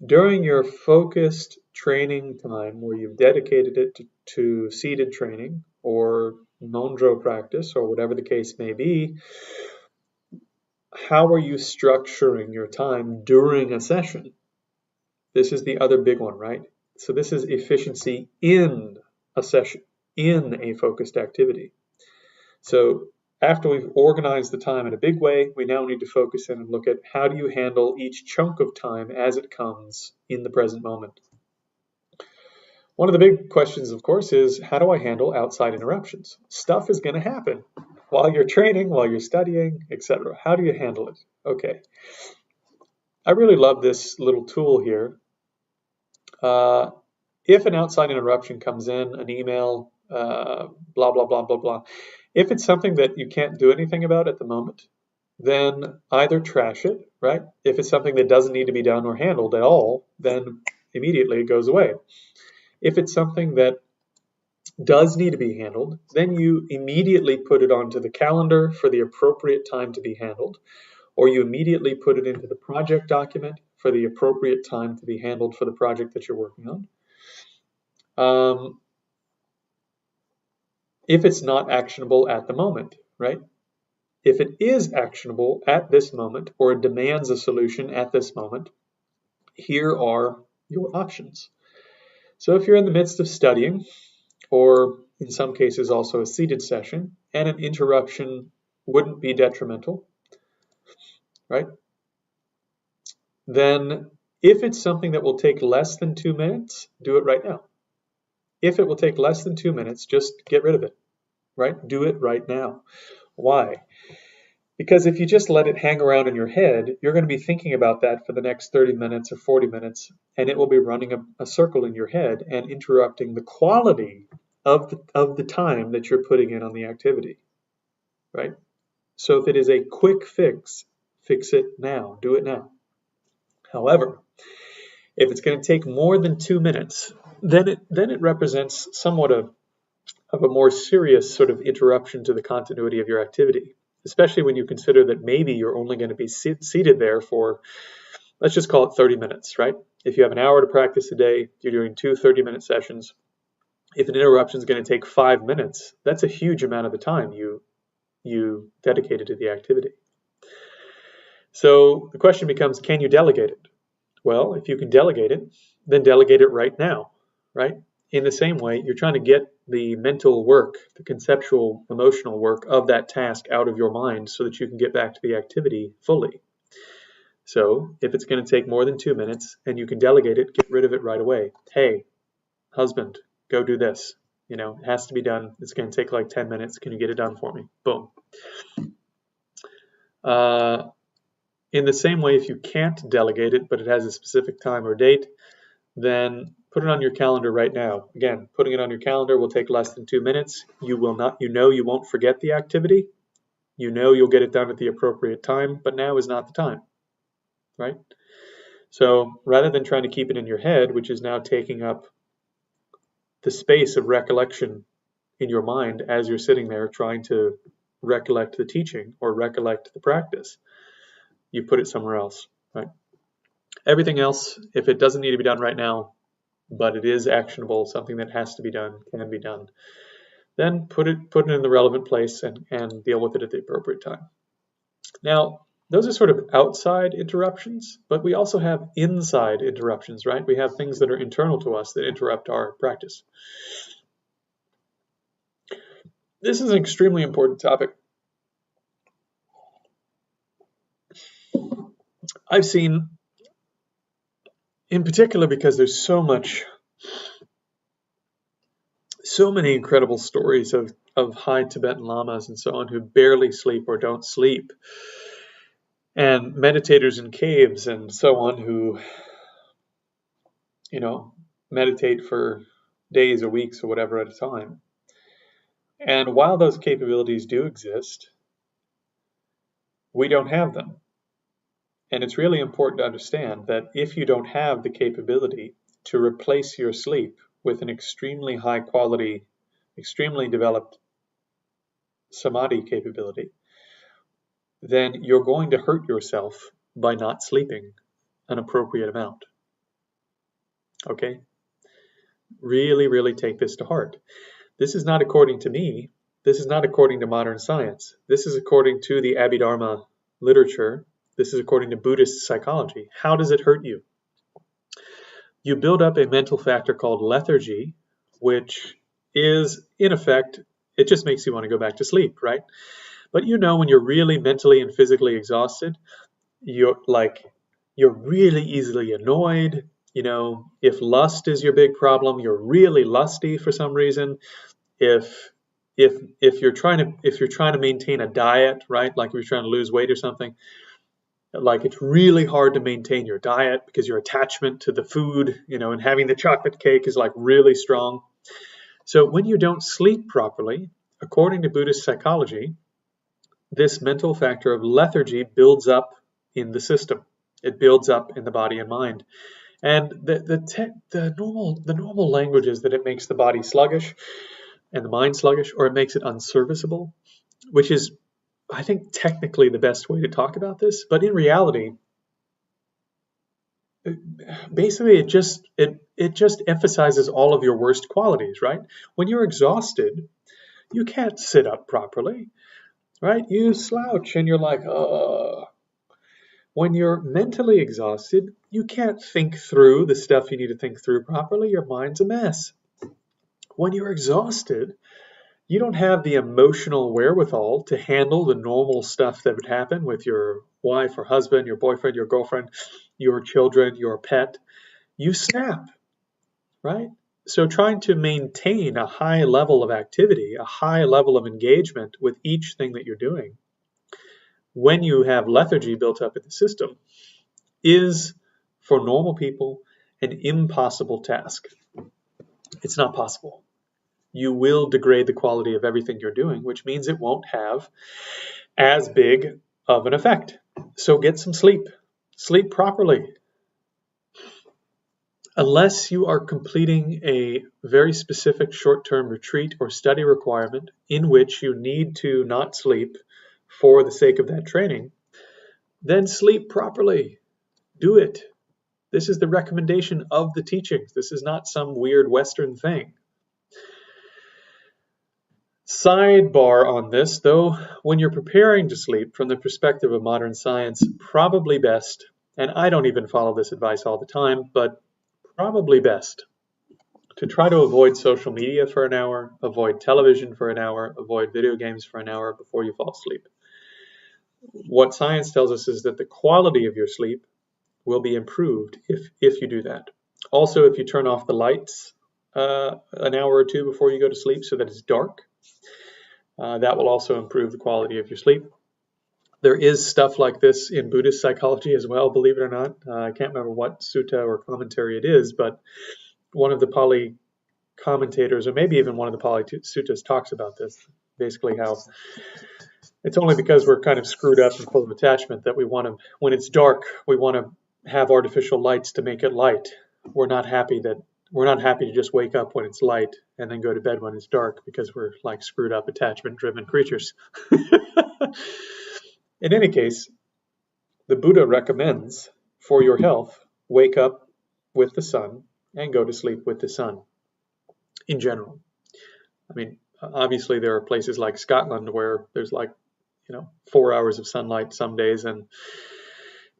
During your focused training time where you've dedicated it to seated training or non-dro practice or whatever the case may be, how are you structuring your time during a session? This is the other big one, right? So this is efficiency in a session, in a focused activity. So after we've organized the time in a big way, we now need to focus in and look at how do you handle each chunk of time as it comes in the present moment. One of the big questions, of course, is how do I handle outside interruptions? Stuff is going to happen while you're training, while you're studying, etc. How do you handle it? Okay. I really love this little tool here. If an outside interruption comes in, an email, blah, blah, blah, blah, blah, if it's something that you can't do anything about at the moment, then either trash it, right? If it's something that doesn't need to be done or handled at all, then immediately it goes away. If it's something that does need to be handled, then you immediately put it onto the calendar for the appropriate time to be handled, or you immediately put it into the project document for the appropriate time to be handled for the project that you're working on. If it's not actionable at the moment, right? If it is actionable at this moment or it demands a solution at this moment, here are your options. So if you're in the midst of studying, or in some cases also a seated session, and an interruption wouldn't be detrimental, right? Then if it's something that will take less than 2 minutes, do it right now. If it will take less than 2 minutes, just get rid of it, right? Do it right now. Why? Because if you just let it hang around in your head, you're going to be thinking about that for the next 30 minutes or 40 minutes, and it will be running a circle in your head and interrupting the quality of the time that you're putting in on the activity, right? So if it is a quick fix, fix it now. Do it now. However, if it's going to take more than 2 minutes, then it represents somewhat of a more serious sort of interruption to the continuity of your activity, especially when you consider that maybe you're only going to be seated there for, let's just call it 30 minutes, right? If you have an hour to practice a day, you're doing 2 30-minute sessions. If an interruption is going to take 5 minutes, that's a huge amount of the time you dedicated to the activity. So the question becomes, can you delegate it? Well, if you can delegate it, then delegate it right now, right? In the same way, you're trying to get the mental work, the conceptual, emotional work of that task out of your mind so that you can get back to the activity fully. So if it's going to take more than 2 minutes and you can delegate it, get rid of it right away. Hey, husband, go do this. You know, it has to be done. It's going to take like 10 minutes. Can you get it done for me? Boom. In the same way, if you can't delegate it, but it has a specific time or date, then put it on your calendar right now. Again, putting it on your calendar will take less than 2 minutes. You won't forget the activity. You know you'll get it done at the appropriate time, but now is not the time, right? So rather than trying to keep it in your head, which is now taking up the space of recollection in your mind as you're sitting there trying to recollect the teaching or recollect the practice, you put it somewhere else, right? Everything else, if it doesn't need to be done right now, but it is actionable, something that has to be done, can be done, then put it in the relevant place and deal with it at the appropriate time. Now, those are sort of outside interruptions, but we also have inside interruptions, right? We have things that are internal to us that interrupt our practice. This is an extremely important topic. I've seen, in particular because there's so many incredible stories of high Tibetan lamas and so on who barely sleep or don't sleep, and meditators in caves and so on who, meditate for days or weeks or whatever at a time. And while those capabilities do exist, we don't have them. And it's really important to understand that if you don't have the capability to replace your sleep with an extremely high quality, extremely developed samadhi capability, then you're going to hurt yourself by not sleeping an appropriate amount. Okay? Really, really take this to heart. This is not according to me. This is not according to modern science. This is according to the Abhidharma literature. This is according to Buddhist psychology. How does it hurt you? You build up a mental factor called lethargy, which is, in effect, it just makes you want to go back to sleep, right? But you know, when you're really mentally and physically exhausted, you're really easily annoyed. You know, if lust is your big problem, you're really lusty for some reason. If you're trying to maintain a diet, right? Like if you're trying to lose weight or something, like it's really hard to maintain your diet because your attachment to the food, you know, and having the chocolate cake is like really strong. So when you don't sleep properly, according to Buddhist psychology, this mental factor of lethargy builds up in the system. It builds up in the body and mind. And the normal language is that it makes the body sluggish and the mind sluggish, or it makes it unserviceable, which is, I think, technically the best way to talk about this. But in reality, basically it just emphasizes all of your worst qualities, right? When you're exhausted, you can't sit up properly, right? You slouch and you're like, oh. When you're mentally exhausted, you can't think through the stuff you need to think through properly. Your mind's a mess. When you're exhausted, you don't have the emotional wherewithal to handle the normal stuff that would happen with your wife or husband, your boyfriend, your girlfriend, your children, your pet. You snap, right? So trying to maintain a high level of activity, a high level of engagement with each thing that you're doing, when you have lethargy built up in the system, is, for normal people, an impossible task. It's not possible. You will degrade the quality of everything you're doing, which means it won't have as big of an effect. So get some sleep. Sleep properly. Unless you are completing a very specific short-term retreat or study requirement in which you need to not sleep for the sake of that training, then sleep properly. Do it. This is the recommendation of the teachings. This is not some weird Western thing. Sidebar on this, though, when you're preparing to sleep from the perspective of modern science, probably best, and I don't even follow this advice all the time, but probably best to try to avoid social media for an hour, avoid television for an hour, avoid video games for an hour before you fall asleep. What science tells us is that the quality of your sleep will be improved if you do that. Also, if you turn off the lights an hour or two before you go to sleep so that it's dark, that will also improve the quality of your sleep. There is stuff like this in Buddhist psychology as well, believe it or not. I can't remember what sutta or commentary it is, but one of the Pali commentators, or maybe even one of the Pali suttas, talks about this. Basically how it's only because we're kind of screwed up and full of attachment that we want to, when it's dark, we want to have artificial lights to make it light. We're not happy to just wake up when it's light and then go to bed when it's dark, because we're like screwed up attachment-driven creatures. In any case, the Buddha recommends for your health, wake up with the sun and go to sleep with the sun in general. I mean, obviously there are places like Scotland where there's 4 hours of sunlight some days and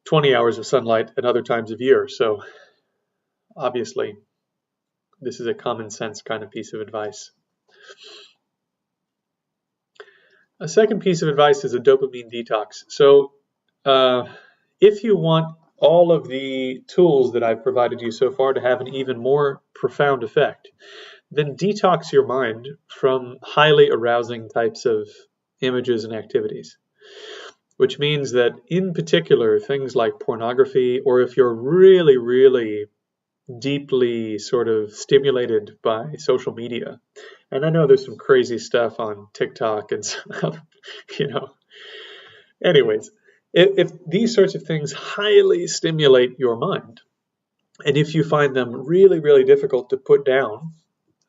20 hours of sunlight at other times of year. So obviously this is a common sense kind of piece of advice. A second piece of advice is a dopamine detox. So if you want all of the tools that I've provided you so far to have an even more profound effect, then detox your mind from highly arousing types of images and activities. Which means that in particular, things like pornography, or if you're really, really deeply sort of stimulated by social media, and I know there's some crazy stuff on TikTok and some, anyways, if these sorts of things highly stimulate your mind, and if you find them really, really difficult to put down,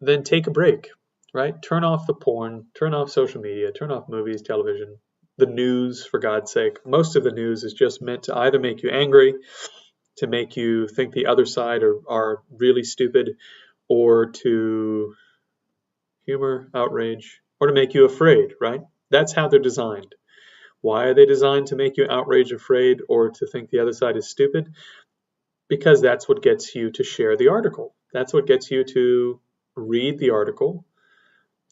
then take a break. right? Turn off the porn, turn off social media, turn off movies, television, the news, for God's sake. Most of the news is just meant to either make you angry, to make you think the other side are really stupid, or to humor, outrage, or to make you afraid, right? That's how they're designed. Why are they designed to make you outraged, afraid, or to think the other side is stupid? Because that's what gets you to share the article. That's what gets you to read the article.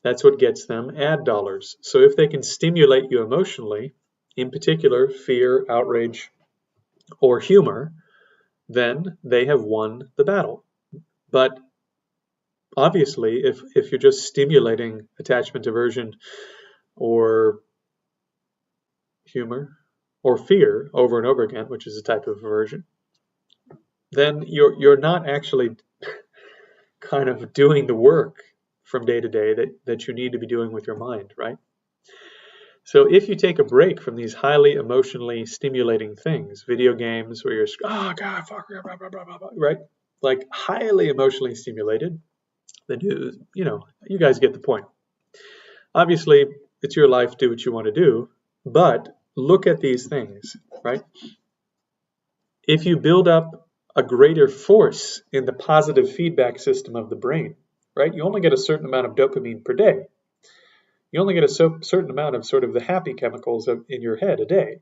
That's what gets them ad dollars. So if they can stimulate you emotionally, in particular fear, outrage, or humor, then they have won the battle. But obviously, if you're just stimulating attachment, aversion, or humor, or fear over and over again, which is a type of aversion, then you're not actually kind of doing the work from day to day that you need to be doing with your mind, right? So if you take a break from these highly emotionally stimulating things, video games where you're, oh God, fuck, blah, blah, blah, blah, blah, right? Like highly emotionally stimulated, the news, you guys get the point. Obviously, it's your life, do what you want to do, but look at these things, right? If you build up a greater force in the positive feedback system of the brain, right? You only get a certain amount of dopamine per day. You only get a certain amount of sort of the happy chemicals in your head a day.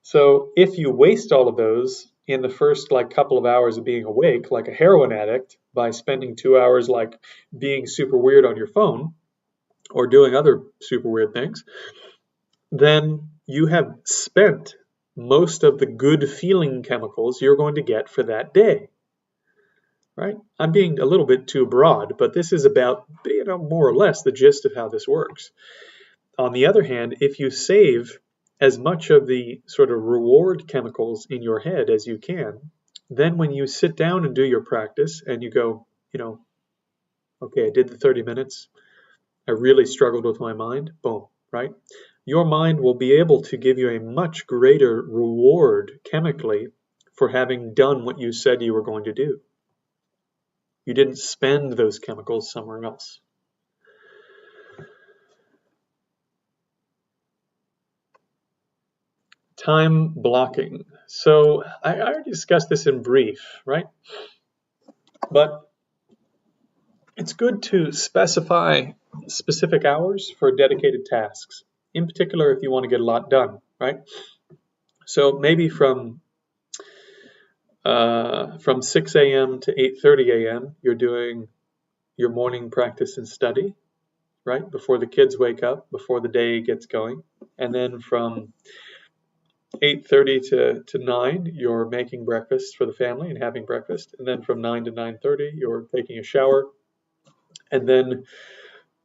So if you waste all of those in the first couple of hours of being awake, like a heroin addict, by spending 2 hours being super weird on your phone or doing other super weird things, then you have spent most of the good feeling chemicals you're going to get for that day. Right? I'm being a little bit too broad, but this is about, more or less the gist of how this works. On the other hand, if you save as much of the sort of reward chemicals in your head as you can, then when you sit down and do your practice and you go, okay, I did the 30 minutes, I really struggled with my mind, boom, right? Your mind will be able to give you a much greater reward chemically for having done what you said you were going to do. You didn't spend those chemicals somewhere else. Time blocking. So I already discussed this in brief, right? But it's good to specify specific hours for dedicated tasks, in particular if you want to get a lot done, right? So maybe from 6 a.m. to 8:30 a.m., you're doing your morning practice and study, right? Before the kids wake up, before the day gets going. And then from 8:30 to 9, you're making breakfast for the family and having breakfast. And then from 9 to 9:30, you're taking a shower. And then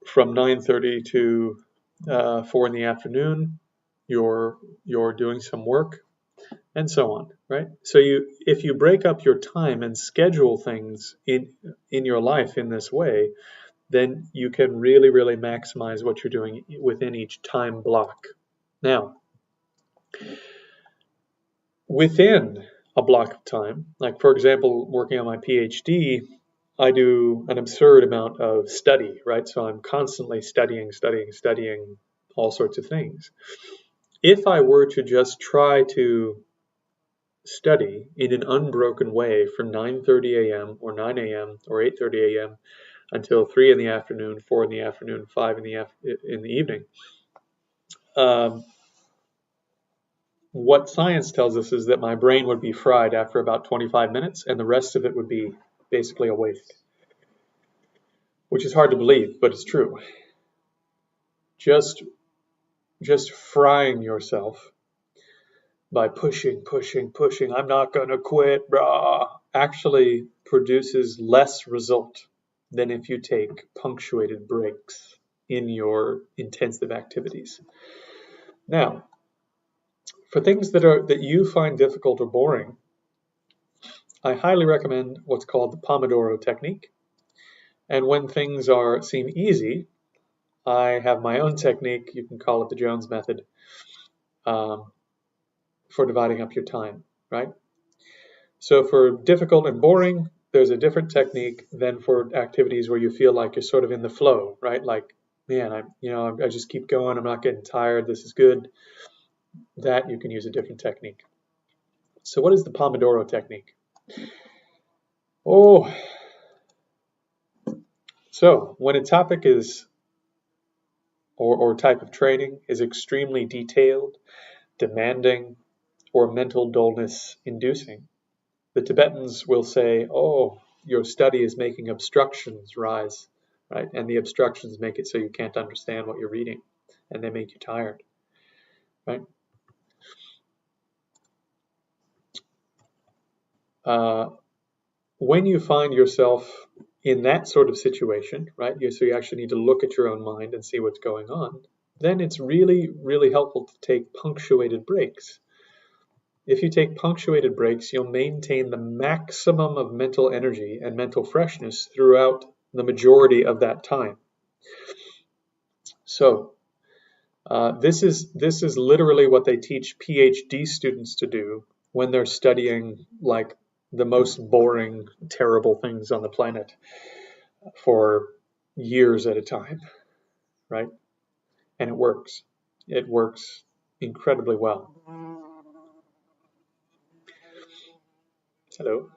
from 9:30 to 4 in the afternoon, you're doing some work, and so on, right? So if you break up your time and schedule things in your life in this way, then you can really, really maximize what you're doing within each time block. Now, within a block of time, like for example, working on my PhD, I do an absurd amount of study, right? So I'm constantly studying all sorts of things. If I were to just try to study in an unbroken way from 9:30 a.m. or 9 a.m. or 8:30 a.m. until 3 in the afternoon, 4 in the afternoon, 5 in the evening, what science tells us is that my brain would be fried after about 25 minutes, and the rest of it would be basically a waste, which is hard to believe, but it's true. Just frying yourself by pushing, I'm not going to quit, brah, actually produces less result than if you take punctuated breaks in your intensive activities. Now, for things that you find difficult or boring, I highly recommend what's called the Pomodoro technique. And when things seem easy, I have my own technique. You can call it the Jones method, for dividing up your time, right? So for difficult and boring, there's a different technique than for activities where you feel like you're sort of in the flow, right? Like, man, I just keep going. I'm not getting tired. This is good. That you can use a different technique. So what is the Pomodoro technique? Oh, so when a topic is or type of training is extremely detailed, demanding, or mental dullness inducing, the Tibetans will say, oh, your study is making obstructions rise, right? And the obstructions make it so you can't understand what you're reading, and they make you tired, right? When you find yourself in that sort of situation, right? So you actually need to look at your own mind and see what's going on. Then it's really, really helpful to take punctuated breaks. If you take punctuated breaks, you'll maintain the maximum of mental energy and mental freshness throughout the majority of that time. So this is literally what they teach PhD students to do when they're studying like the most boring, terrible things on the planet for years at a time, right? And it works. It works incredibly well. Hello.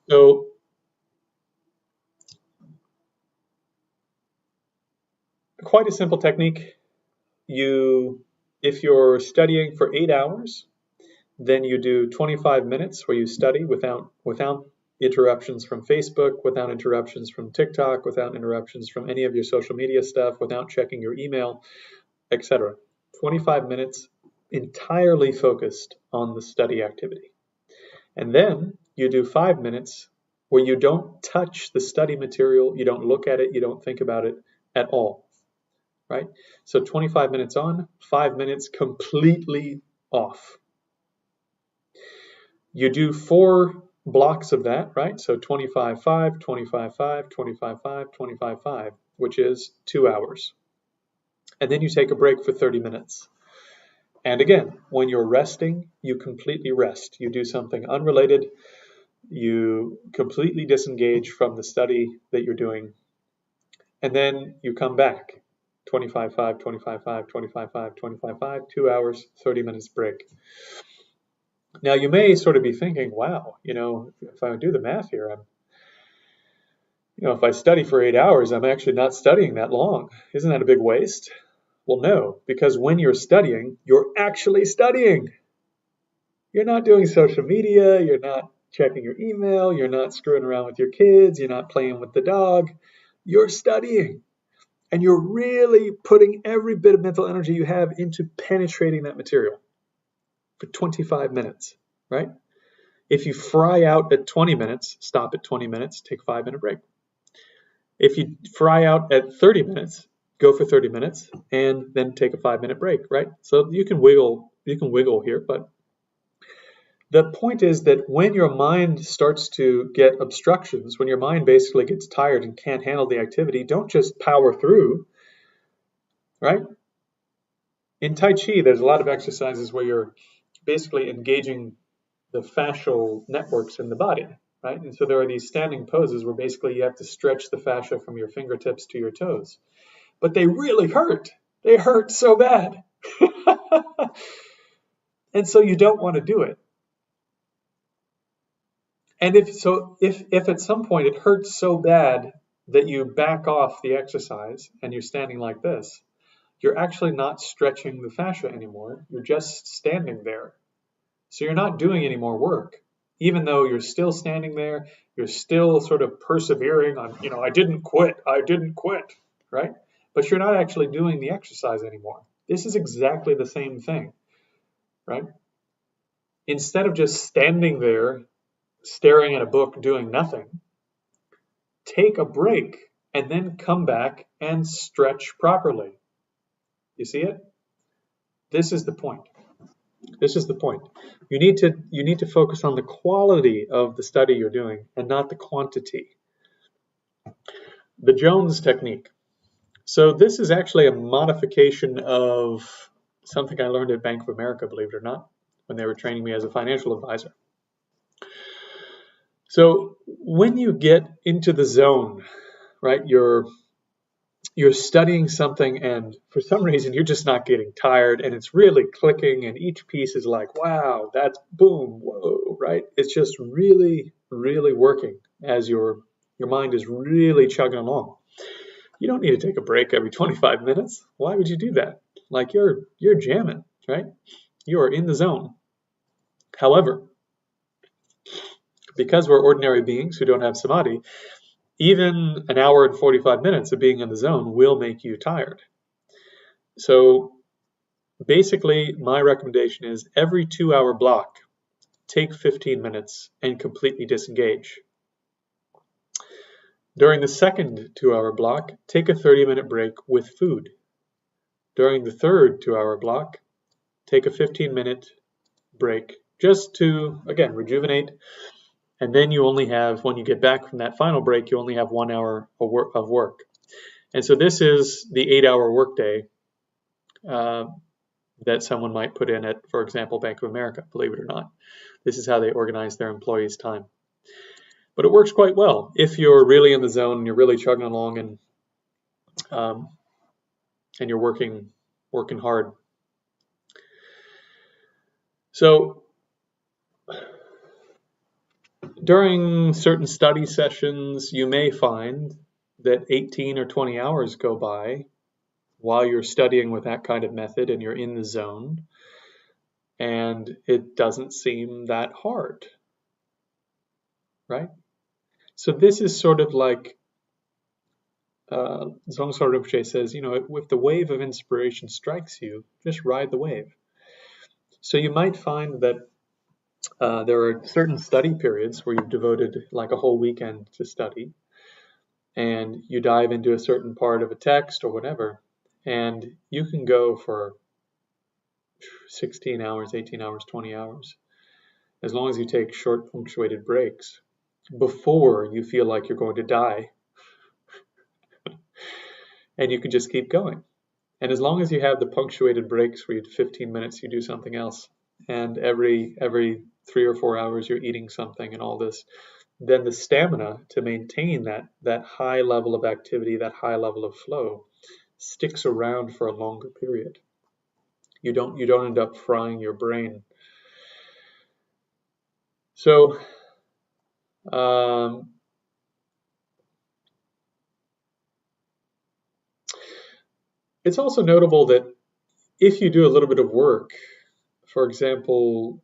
So quite a simple technique. If you're studying for 8 hours, then you do 25 minutes where you study without interruptions from Facebook, without interruptions from TikTok, without interruptions from any of your social media stuff, without checking your email, etc. 25 minutes entirely focused on the study activity. And then you do 5 minutes where you don't touch the study material, you don't look at it, you don't think about it at all, right? So 25 minutes on, 5 minutes completely off. You do 4 blocks of that, right? So 25-5, 25-5, 25-5, 25-5, which is 2 hours. And then you take a break for 30 minutes. And again, when you're resting, you completely rest. You do something unrelated. You completely disengage from the study that you're doing. And then you come back. 25-5, 25-5, 25-5, 25-5, 2 hours, 30 minutes break. Now you may sort of be thinking, wow, if I do the math here, if I study for 8 hours, I'm actually not studying that long. Isn't that a big waste? Well, no, because when you're studying, you're actually studying. You're not doing social media, you're not checking your email, you're not screwing around with your kids, you're not playing with the dog. You're studying. And you're really putting every bit of mental energy you have into penetrating that material for 25 minutes, right? If you fry out at 20 minutes, stop at 20 minutes, take a 5-minute break. If you fry out at 30 minutes, go for 30 minutes and then take a 5-minute break, right? So you can wiggle here, but the point is that when your mind starts to get obstructions, when your mind basically gets tired and can't handle the activity, don't just power through, right? In Tai Chi, there's a lot of exercises where you're basically engaging the fascial networks in the body, right? And so there are these standing poses where basically you have to stretch the fascia from your fingertips to your toes. But they really hurt. They hurt so bad. And so you don't want to do it. And if at some point it hurts so bad that you back off the exercise and you're standing like this, you're actually not stretching the fascia anymore. You're just standing there. So you're not doing any more work. Even though you're still standing there, you're still sort of persevering on, I didn't quit, right? But you're not actually doing the exercise anymore. This is exactly the same thing, right? Instead of just standing there, staring at a book, doing nothing, take a break and then come back and stretch properly. You see it? This is the point. This is the point. You need to focus on the quality of the study you're doing and not the quantity. The Jones technique. So this is actually a modification of something I learned at Bank of America, believe it or not. when they were training me as a financial advisor. So when you get into the zone, right, you're studying something and for some reason you're just not getting tired and it's really clicking and each piece is like, wow, that's boom, whoa, right? It's just really, really working as your mind is really chugging along. You don't need to take a break every 25 minutes. Why would you do that? Like you're jamming, right? You are in the zone. However, because we're ordinary beings who don't have samadhi, even an hour and 45 minutes of being in the zone will make you tired. So basically, my recommendation is every 2-hour block, take 15 minutes and completely disengage. During the second 2-hour block, take a 30-minute break with food. During the third 2-hour block, take a 15-minute break just to, again, rejuvenate. And then you only have, when you get back from that final break, you only have 1 hour of work. And so this is the 8-hour workday that someone might put in at, for example, Bank of America, believe it or not. This is how they organize their employees' time. But it works quite well if you're really in the zone and you're really chugging along and you're working hard. So during certain study sessions, you may find that 18 or 20 hours go by while you're studying with that kind of method and you're in the zone, and it doesn't seem that hard, right? So this is sort of like Dzongsa Rinpoche says, if the wave of inspiration strikes you, just ride the wave. So you might find that there are certain study periods where you've devoted like a whole weekend to study, and you dive into a certain part of a text or whatever, and you can go for 16 hours, 18 hours, 20 hours, as long as you take short punctuated breaks before you feel like you're going to die. And you can just keep going. And as long as you have the punctuated breaks where you 15 minutes you do something else, and every 3 or 4 hours you're eating something and all this, then the stamina to maintain that high level of activity, that high level of flow, sticks around for a longer period. You don't end up frying your brain. So it's also notable that if you do a little bit of work, for example,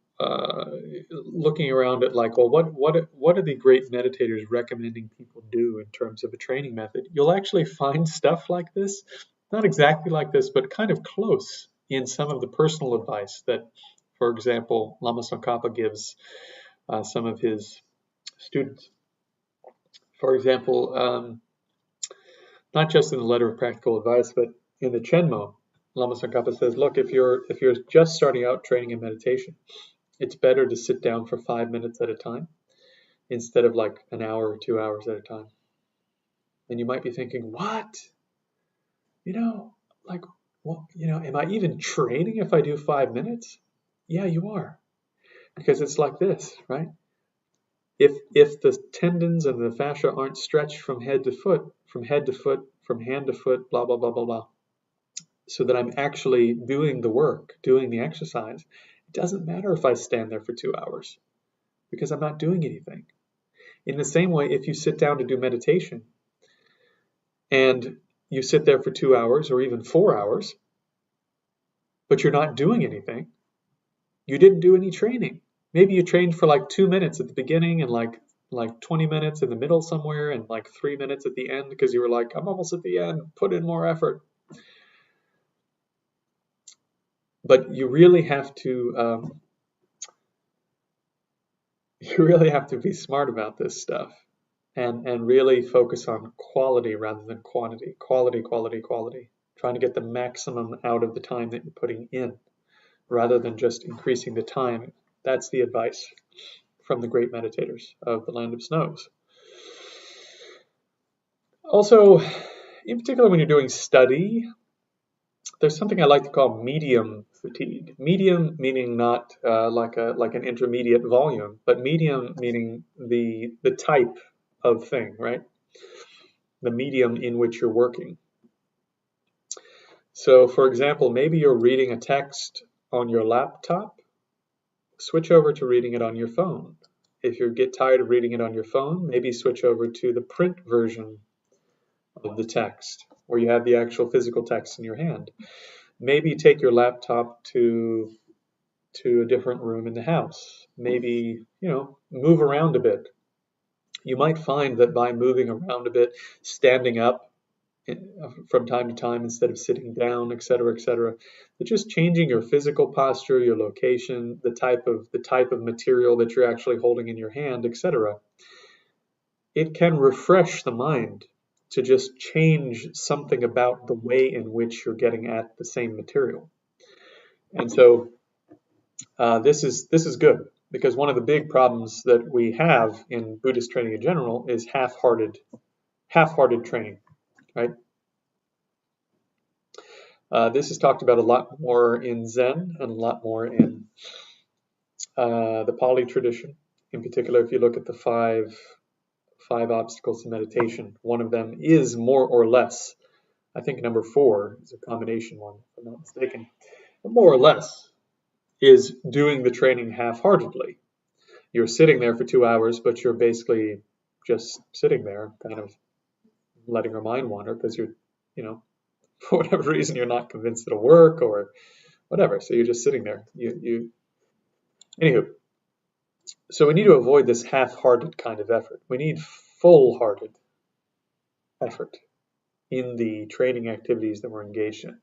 looking around at like, well, what are the great meditators recommending people do in terms of a training method? You'll actually find stuff like this, not exactly like this, but kind of close in some of the personal advice that, for example, Lama Tsongkhapa gives some of his students. For example, not just in the letter of practical advice, but in the Chenmo, Lama Tsongkhapa says, look, if you're just starting out training in meditation, it's better to sit down for 5 minutes at a time instead of like an hour or 2 hours at a time. And you might be thinking, what? Like, well, am I even training if I do 5 minutes? Yeah, you are. Because it's like this, right? If the tendons and the fascia aren't stretched from head to foot, from hand to foot, blah, blah, blah, blah, blah, so that I'm actually doing the work, doing the exercise, it doesn't matter if I stand there for 2 hours because I'm not doing anything. In the same way, if you sit down to do meditation and you sit there for 2 hours or even 4 hours, but you're not doing anything, you didn't do any training. Maybe you trained for like 2 minutes at the beginning and like 20 minutes in the middle somewhere and like 3 minutes at the end because you were like, I'm almost at the end, put in more effort. But you really have to be smart about this stuff and really focus on quality rather than quantity. Quality. Trying to get the maximum out of the time that you're putting in rather than just increasing the time. That's the advice from the great meditators of the Land of Snows. Also, in particular when you're doing study, there's something I like to call medium fatigue. Medium meaning not like an intermediate volume, but medium meaning the type of thing, right? The medium in which you're working. So, for example, maybe you're reading a text on your laptop. Switch over to reading it on your phone. If you get tired of reading it on your phone, maybe switch over to the print version of the text, where you have the actual physical text in your hand. Maybe take your laptop to a different room in the house. Maybe, move around a bit. You might find that by moving around a bit, standing up from time to time instead of sitting down, etc., but just changing your physical posture, your location, the type of material that you're actually holding in your hand, etc. It can refresh the mind to just change something about the way in which you're getting at the same material. And so this is good, because one of the big problems that we have in Buddhist training in general is half-hearted training, right? This is talked about a lot more in Zen and a lot more in the Pali tradition. In particular, if you look at the five obstacles to meditation, one of them is more or less, I think number 4 is a combination one, if I'm not mistaken, but more or less is doing the training half-heartedly. You're sitting there for 2 hours, but you're basically just sitting there, kind of letting your mind wander because you're, for whatever reason, you're not convinced it'll work or whatever. So you're just sitting there. Anywho, so we need to avoid this half-hearted kind of effort. We need full-hearted effort in the training activities that we're engaged in.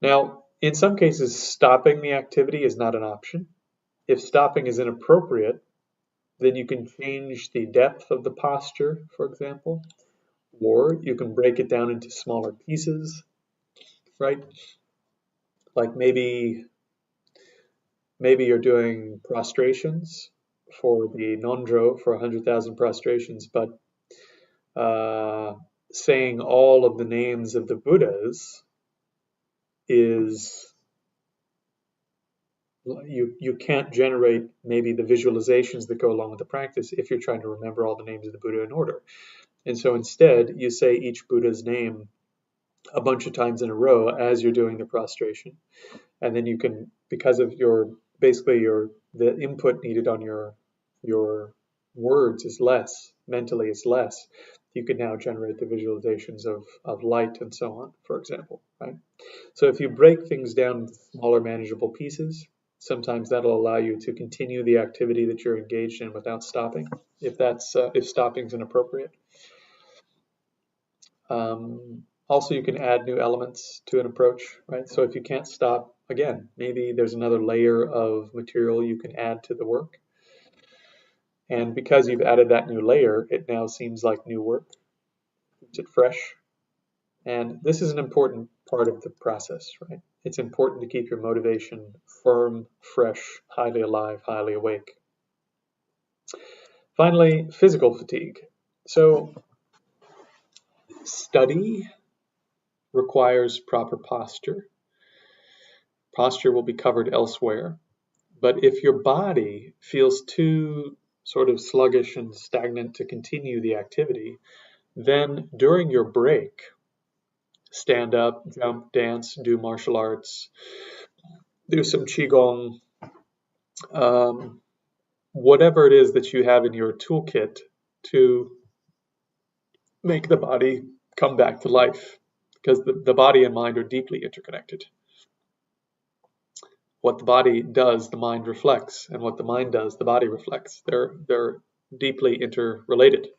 Now, in some cases, stopping the activity is not an option. If stopping is inappropriate, then you can change the depth of the posture, for example, or you can break it down into smaller pieces, right? Like maybe you're doing prostrations for the Nondro for 100,000 prostrations, but saying all of the names of the Buddhas is, you can't generate maybe the visualizations that go along with the practice if you're trying to remember all the names of the Buddha in order. And so instead, you say each Buddha's name a bunch of times in a row as you're doing the prostration. And then you can, because of the input needed on your words is less, mentally is less, you can now generate the visualizations of light and so on, for example, right? So if you break things down into smaller manageable pieces, sometimes that'll allow you to continue the activity that you're engaged in without stopping, if stopping is inappropriate. Also, you can add new elements to an approach, right? So if you can't stop, again, maybe there's another layer of material you can add to the work. And because you've added that new layer, it now seems like new work. Keeps it fresh. And this is an important part of the process, right? It's important to keep your motivation firm, fresh, highly alive, highly awake. Finally, physical fatigue. So study requires proper posture. Posture will be covered elsewhere. But if your body feels too sort of sluggish and stagnant to continue the activity, then during your break, stand up, jump, dance, do martial arts, do some qigong, whatever it is that you have in your toolkit to make the body come back to life, because the body and mind are deeply interconnected. What the body does, the mind reflects, and what the mind does, the body reflects. They're deeply interrelated.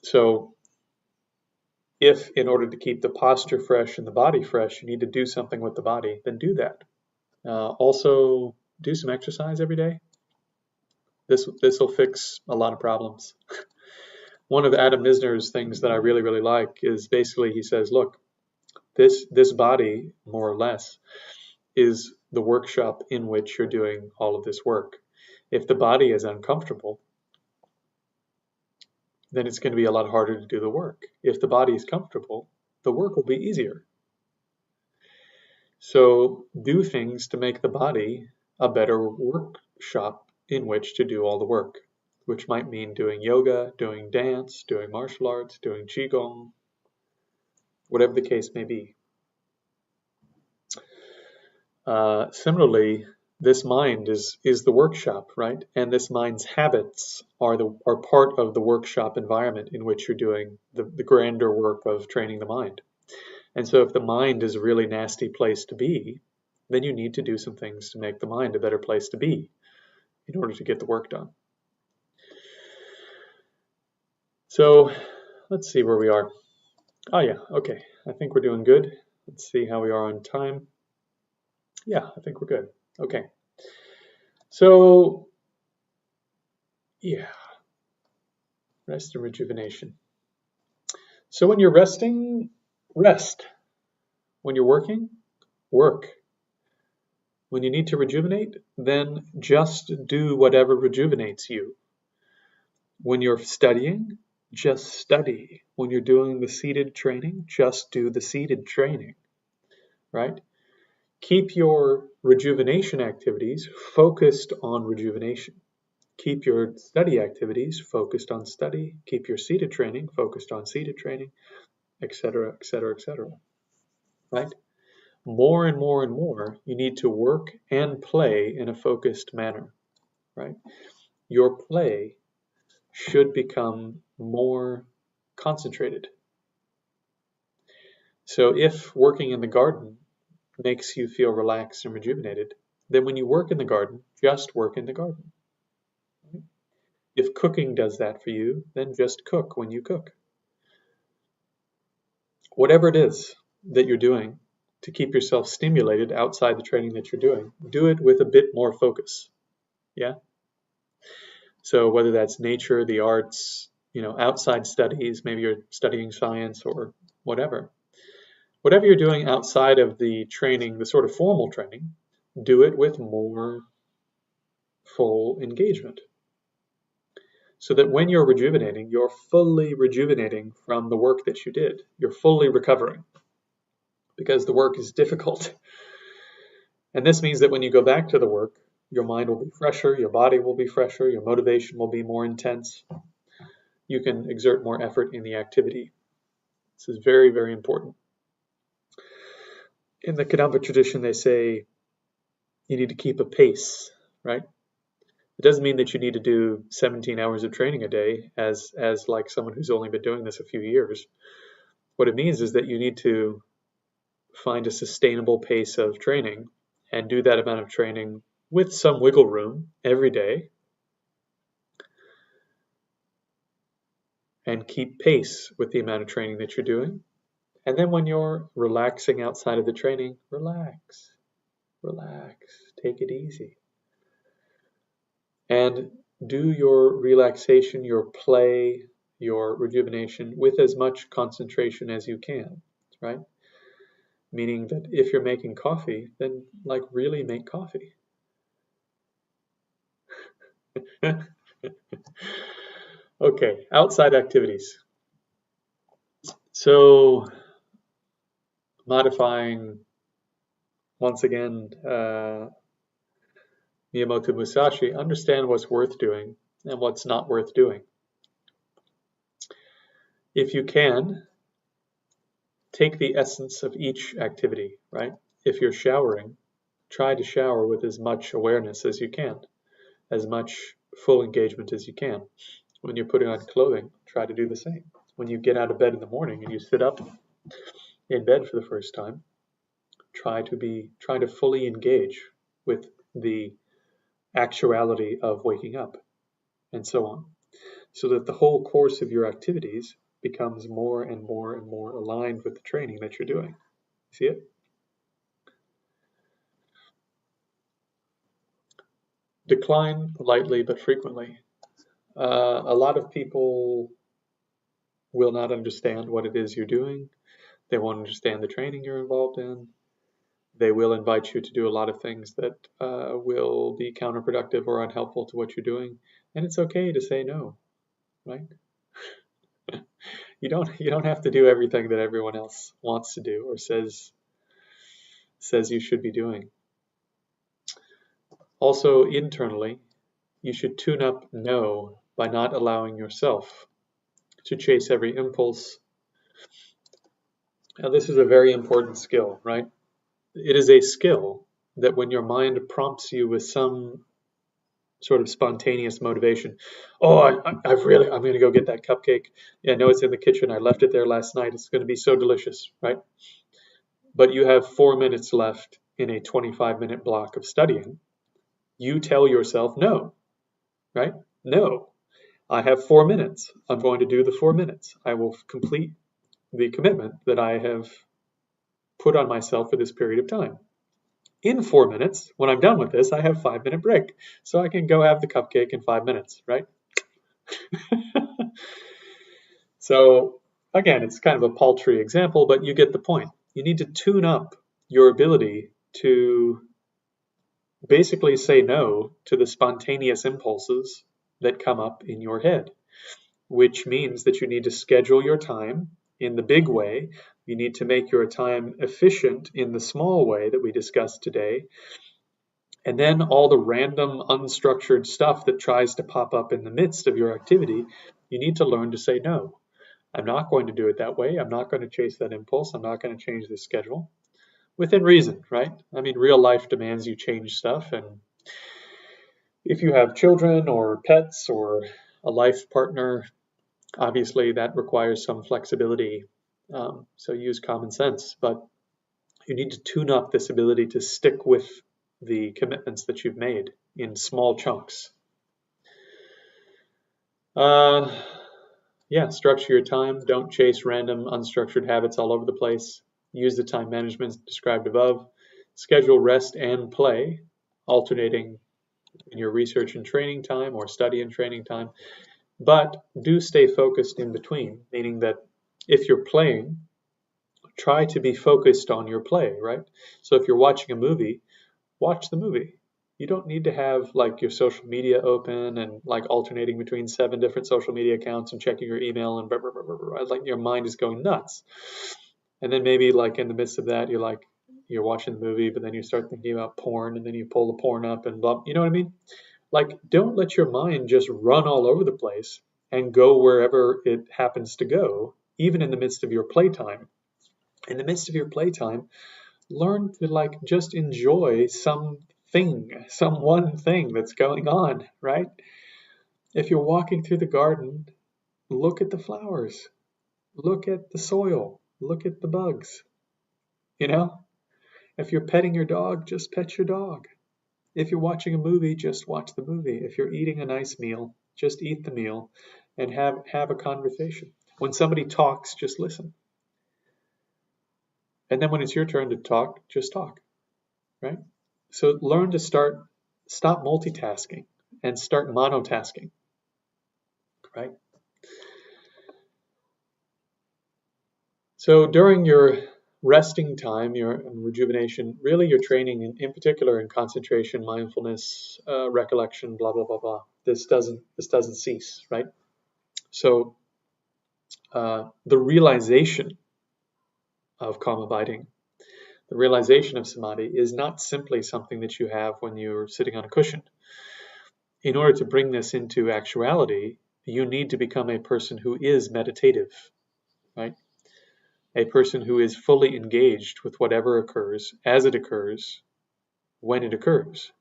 So if in order to keep the posture fresh and the body fresh, you need to do something with the body, then do that. Also, do some exercise every day. This will fix a lot of problems. One of Adam Misner's things that I really, really like is basically he says, look, this body, more or less, is the workshop in which you're doing all of this work. If the body is uncomfortable, then it's going to be a lot harder to do the work. If the body is comfortable, the work will be easier. So do things to make the body a better workshop in which to do all the work, which might mean doing yoga, doing dance, doing martial arts, doing qigong, whatever the case may be. Similarly, this mind is the workshop, right? And this mind's habits are part of the workshop environment in which you're doing the grander work of training the mind. And so if the mind is a really nasty place to be, then you need to do some things to make the mind a better place to be in order to get the work done. So let's see where we are. Oh yeah, okay. I think we're doing good. Let's see how we are on time. Yeah, I think we're good. Okay. So, yeah, rest and rejuvenation. So when you're resting, rest. When you're working, work. When you need to rejuvenate, then just do whatever rejuvenates you. When you're studying, just study. When you're doing the seated training, just do the seated training, right? Keep your rejuvenation activities focused on rejuvenation. Keep your study activities focused on study. Keep your seated training focused on seated training, etc., etc., etc. Right? More and more and more, you need to work and play in a focused manner. Right? Your play should become more concentrated. So if working in the garden makes you feel relaxed and rejuvenated, then when you work in the garden, just work in the garden. If cooking does that for you, then just cook when you cook. Whatever it is that you're doing to keep yourself stimulated outside the training that you're doing, do it with a bit more focus. Yeah? So whether that's nature, the arts, outside studies, maybe you're studying science or whatever. Whatever you're doing outside of the training, the sort of formal training, do it with more full engagement. So that when you're rejuvenating, you're fully rejuvenating from the work that you did. You're fully recovering because the work is difficult. And this means that when you go back to the work, your mind will be fresher, your body will be fresher, your motivation will be more intense. You can exert more effort in the activity. This is very, very important. In the Kadampa tradition, they say you need to keep a pace, right? It doesn't mean that you need to do 17 hours of training a day as like someone who's only been doing this a few years. What it means is that you need to find a sustainable pace of training and do that amount of training with some wiggle room every day and keep pace with the amount of training that you're doing. And then when you're relaxing outside of the training, relax, take it easy. And do your relaxation, your play, your rejuvenation with as much concentration as you can, right? Meaning that if you're making coffee, then really make coffee. Okay, outside activities. So modifying, once again, Miyamoto Musashi, understand what's worth doing and what's not worth doing. If you can, take the essence of each activity, right? If you're showering, try to shower with as much awareness as you can, as much full engagement as you can. When you're putting on clothing, try to do the same. When you get out of bed in the morning and you sit up in bed for the first time, try to fully engage with the actuality of waking up, and so on, so that the whole course of your activities becomes more and more and more aligned with the training that you're doing. See it? Decline lightly but frequently. A lot of people will not understand what it is you're doing. They won't understand the training you're involved in. They will invite you to do a lot of things that will be counterproductive or unhelpful to what you're doing. And it's okay to say no, right? You don't have to do everything that everyone else wants to do or says you should be doing. Also, internally, you should tune up no by not allowing yourself to chase every impulse. Now, this is a very important skill, right? It is a skill that when your mind prompts you with some sort of spontaneous motivation, oh, I'm going to go get that cupcake. Yeah, I know it's in the kitchen. I left it there last night. It's going to be so delicious, right? But you have 4 minutes left in a 25-minute block of studying. You tell yourself no, right? No, I have 4 minutes. I'm going to do the 4 minutes. I will complete the commitment that I have put on myself for this period of time. In 4 minutes, when I'm done with this, I have a 5-minute break. So I can go have the cupcake in 5 minutes, right? So again, it's kind of a paltry example, but you get the point. You need to tune up your ability to basically say no to the spontaneous impulses that come up in your head, which means that you need to schedule your time in the big way. You need to make your time efficient in the small way that we discussed today. And then all the random, unstructured stuff that tries to pop up in the midst of your activity, you need to learn to say no. I'm not going to do it that way. I'm not going to chase that impulse. I'm not going to change the schedule. Within reason, right? I mean, real life demands you change stuff. And if you have children or pets or a life partner, obviously that requires some flexibility. So use common sense. But you need to tune up this ability to stick with the commitments that you've made in small chunks. Yeah, structure your time. Don't chase random, unstructured habits all over the place. Use the time management described above. Schedule rest and play, alternating in your research and training time or study and training time. But do stay focused in between, meaning that if you're playing, try to be focused on your play, right? So if you're watching a movie, watch the movie. You don't need to have like your social media open and like alternating between 7 different social media accounts and checking your email and blah, blah, blah, blah, blah. Like your mind is going nuts. And then maybe like in the midst of that, you're watching the movie, but then you start thinking about porn and then you pull the porn up and blah, you know what I mean? Like don't let your mind just run all over the place and go wherever it happens to go, even in the midst of your playtime. In the midst of your playtime, learn to like just enjoy some one thing that's going on, right? If you're walking through the garden, look at the flowers, look at the soil, look at the bugs, you know? If you're petting your dog, just pet your dog. If you're watching a movie, just watch the movie. If you're eating a nice meal, just eat the meal and have a conversation. When somebody talks, just listen. And then when it's your turn to talk, just talk, right? So learn to stop multitasking and start monotasking, right? So during your resting time, your rejuvenation, really your training in particular in concentration, mindfulness, recollection, blah, blah, blah, blah. This doesn't cease, right? So the realization of calm abiding, the realization of samadhi is not simply something that you have when you're sitting on a cushion. In order to bring this into actuality, you need to become a person who is meditative, right? A person who is fully engaged with whatever occurs, as it occurs, when it occurs.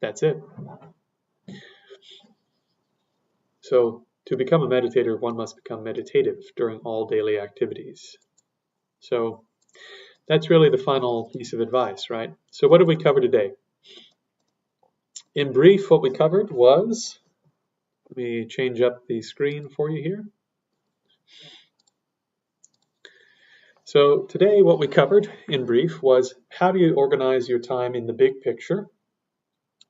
That's it. So to become a meditator, one must become meditative during all daily activities. So that's really the final piece of advice, right? So what did we cover today? In brief, what we covered was, let me change up the screen for you here. So today what we covered in brief was how do you organize your time in the big picture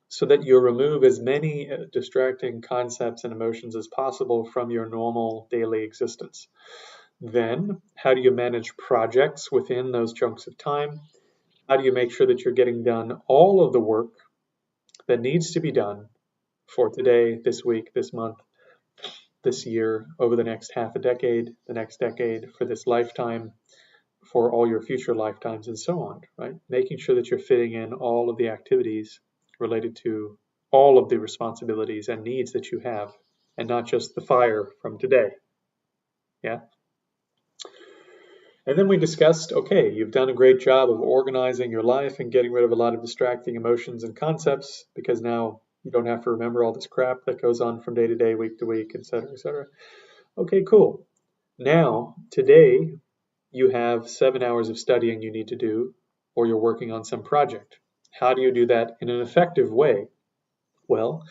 so that you remove as many distracting concepts and emotions as possible from your normal daily existence. Then, how do you manage projects within those chunks of time? How do you make sure that you're getting done all of the work that needs to be done for today, this week, this month, this year, over the next half a decade, the next decade, for this lifetime, for all your future lifetimes, and so on, right? Making sure that you're fitting in all of the activities related to all of the responsibilities and needs that you have, and not just the fire from today. Yeah. And then we discussed, okay, you've done a great job of organizing your life and getting rid of a lot of distracting emotions and concepts, because now you don't have to remember all this crap that goes on from day to day, week to week, etc., etc. Okay, cool. Now, today, you have 7 hours of studying you need to do, or you're working on some project. How do you do that in an effective way? Well,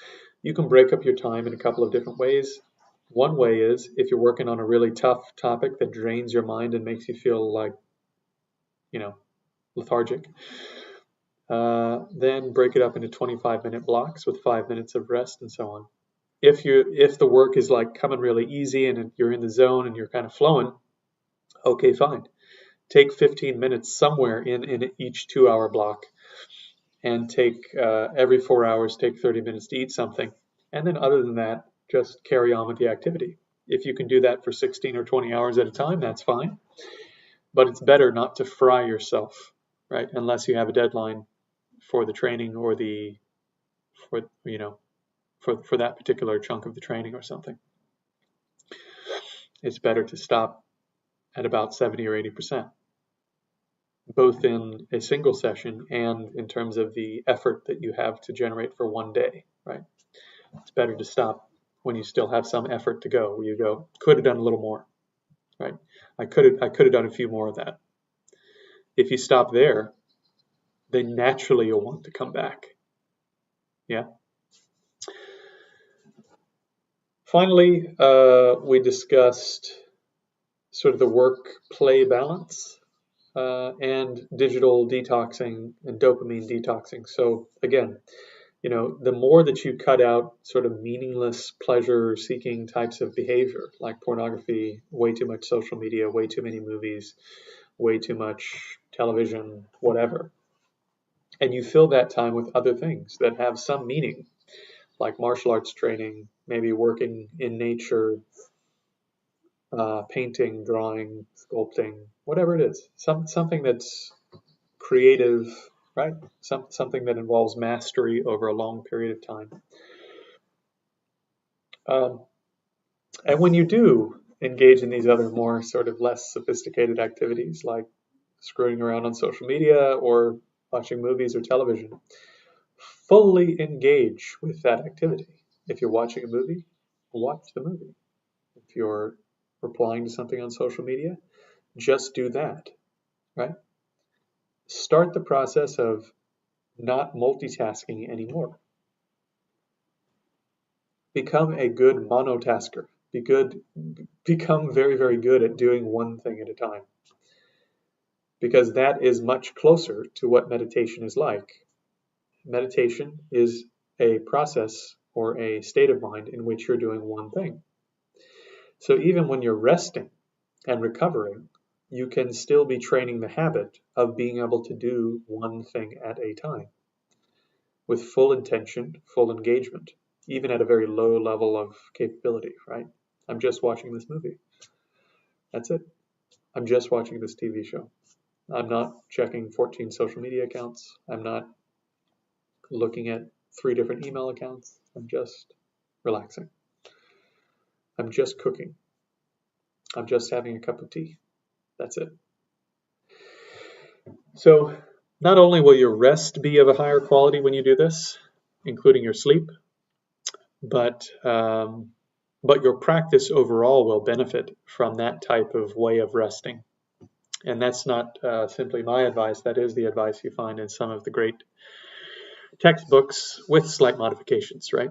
you can break up your time in a couple of different ways. One way is if you're working on a really tough topic that drains your mind and makes you feel like, lethargic, then break it up into 25-minute blocks with 5 minutes of rest and so on. If the work is like coming really easy and you're in the zone and you're kind of flowing, okay, fine. Take 15 minutes somewhere in each 2-hour block, and take every 4 hours, take 30 minutes to eat something. And then other than that, just carry on with the activity. If you can do that for 16 or 20 hours at a time, that's fine. But it's better not to fry yourself, right? Unless you have a deadline for the training or for that particular chunk of the training or something. It's better to stop at about 70 or 80%, both in a single session and in terms of the effort that you have to generate for one day, right? It's better to stop when you still have some effort to go, where you go, could have done a little more, right? I could have done a few more of that. If you stop there, then naturally you'll want to come back. Yeah. Finally, we discussed sort of the work-play balance and digital detoxing and dopamine detoxing. So again, the more that you cut out sort of meaningless pleasure-seeking types of behavior, like pornography, way too much social media, way too many movies, way too much television, whatever, and you fill that time with other things that have some meaning, like martial arts training, maybe working in nature, painting, drawing, sculpting, whatever it is, something that's creative, right? Something that involves mastery over a long period of time. And when you do engage in these other more sort of less sophisticated activities, like screwing around on social media or watching movies or television, fully engage with that activity. If you're watching a movie, watch the movie. If you're replying to something on social media, just do that, right? Start the process of not multitasking anymore. Become a good monotasker. Become very, very good at doing one thing at a time. Because that is much closer to what meditation is like. Meditation is a process or a state of mind in which you're doing one thing. So even when you're resting and recovering, you can still be training the habit of being able to do one thing at a time with full intention, full engagement, even at a very low level of capability, right? I'm just watching this movie. That's it. I'm just watching this TV show. I'm not checking 14 social media accounts. I'm not looking at 3 different email accounts. I'm just relaxing. I'm just cooking. I'm just having a cup of tea. That's it. So not only will your rest be of a higher quality when you do this, including your sleep, but your practice overall will benefit from that type of way of resting. And that's not simply my advice. That is the advice you find in some of the great textbooks with slight modifications, right?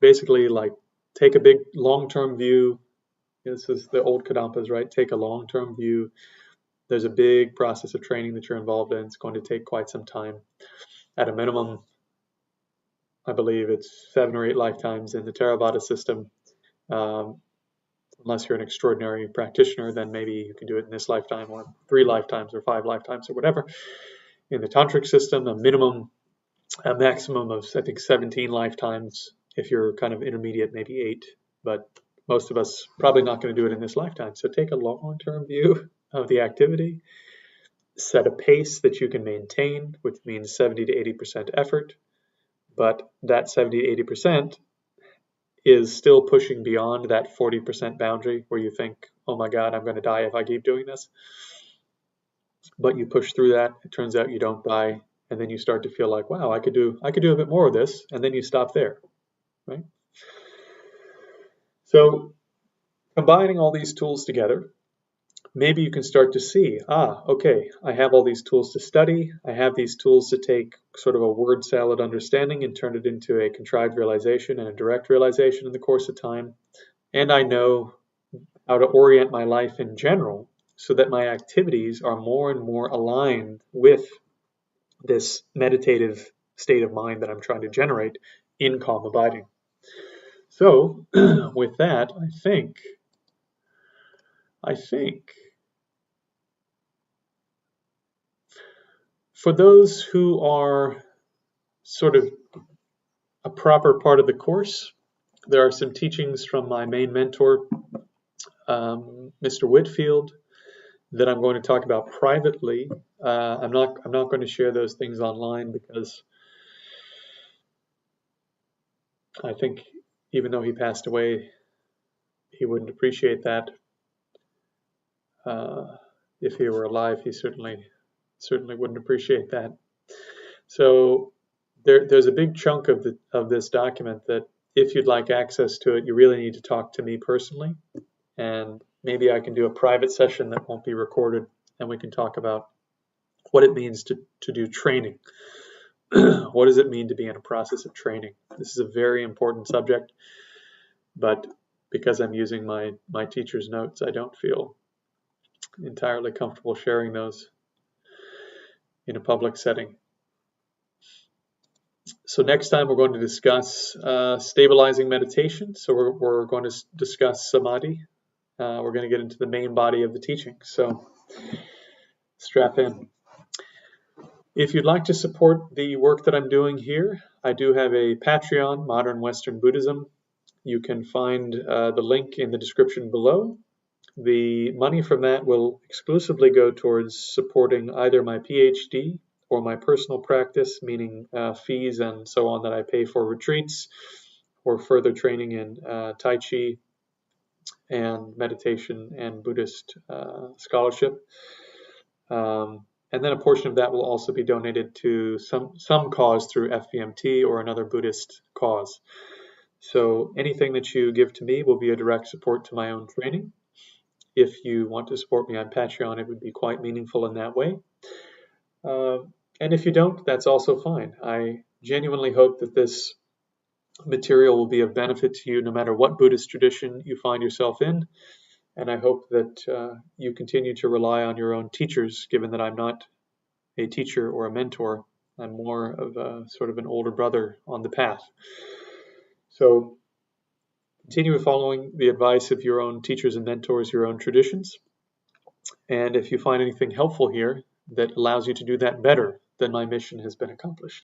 Basically like take a big long-term view. This is the old Kadampas, right? Take a long-term view. There's a big process of training that you're involved in. It's going to take quite some time. At a minimum, I believe it's 7 or 8 lifetimes in the Theravada system. Unless you're an extraordinary practitioner, then maybe you can do it in this lifetime or 3 lifetimes or 5 lifetimes or whatever. In the Tantric system, a minimum a maximum of, I think, 17 lifetimes. If you're kind of intermediate, maybe 8. But most of us probably not going to do it in this lifetime. So take a long-term view of the activity. Set a pace that you can maintain, which means 70 to 80% effort. But that 70 to 80% is still pushing beyond that 40% boundary where you think, oh my God, I'm going to die if I keep doing this. But you push through that. It turns out you don't die. And then you start to feel like, wow, I could do a bit more of this. And then you stop there, right? So combining all these tools together, maybe you can start to see, okay, I have all these tools to study. I have these tools to take sort of a word salad understanding and turn it into a contrived realization and a direct realization in the course of time. And I know how to orient my life in general so that my activities are more and more aligned with this meditative state of mind that I'm trying to generate in calm abiding. So with that, I think for those who are sort of a proper part of the course, there are some teachings from my main mentor, Mr. Whitfield, that I'm going to talk about privately. I'm not going to share those things online because I think even though he passed away, he wouldn't appreciate that. If he were alive, he certainly wouldn't appreciate that. So there's a big chunk of this document that if you'd like access to it, you really need to talk to me personally. And maybe I can do a private session that won't be recorded, and we can talk about what it means to do training. What does it mean to be in a process of training? This is a very important subject, but because I'm using my teacher's notes, I don't feel entirely comfortable sharing those in a public setting. So next time we're going to discuss stabilizing meditation. So we're going to discuss samadhi. We're going to get into the main body of the teaching. So strap in. If you'd like to support the work that I'm doing here, I do have a Patreon, Modern Western Buddhism. You can find the link in the description below. The money from that will exclusively go towards supporting either my PhD or my personal practice, meaning fees and so on that I pay for retreats or further training in Tai Chi and meditation and Buddhist scholarship. And then a portion of that will also be donated to some cause through FVMT or another Buddhist cause. So anything that you give to me will be a direct support to my own training. If you want to support me on Patreon, it would be quite meaningful in that way. And if you don't, that's also fine. I genuinely hope that this material will be of benefit to you no matter what Buddhist tradition you find yourself in. And I hope that you continue to rely on your own teachers, given that I'm not a teacher or a mentor. I'm more of a sort of an older brother on the path. So continue following the advice of your own teachers and mentors, your own traditions. And if you find anything helpful here that allows you to do that better, then my mission has been accomplished.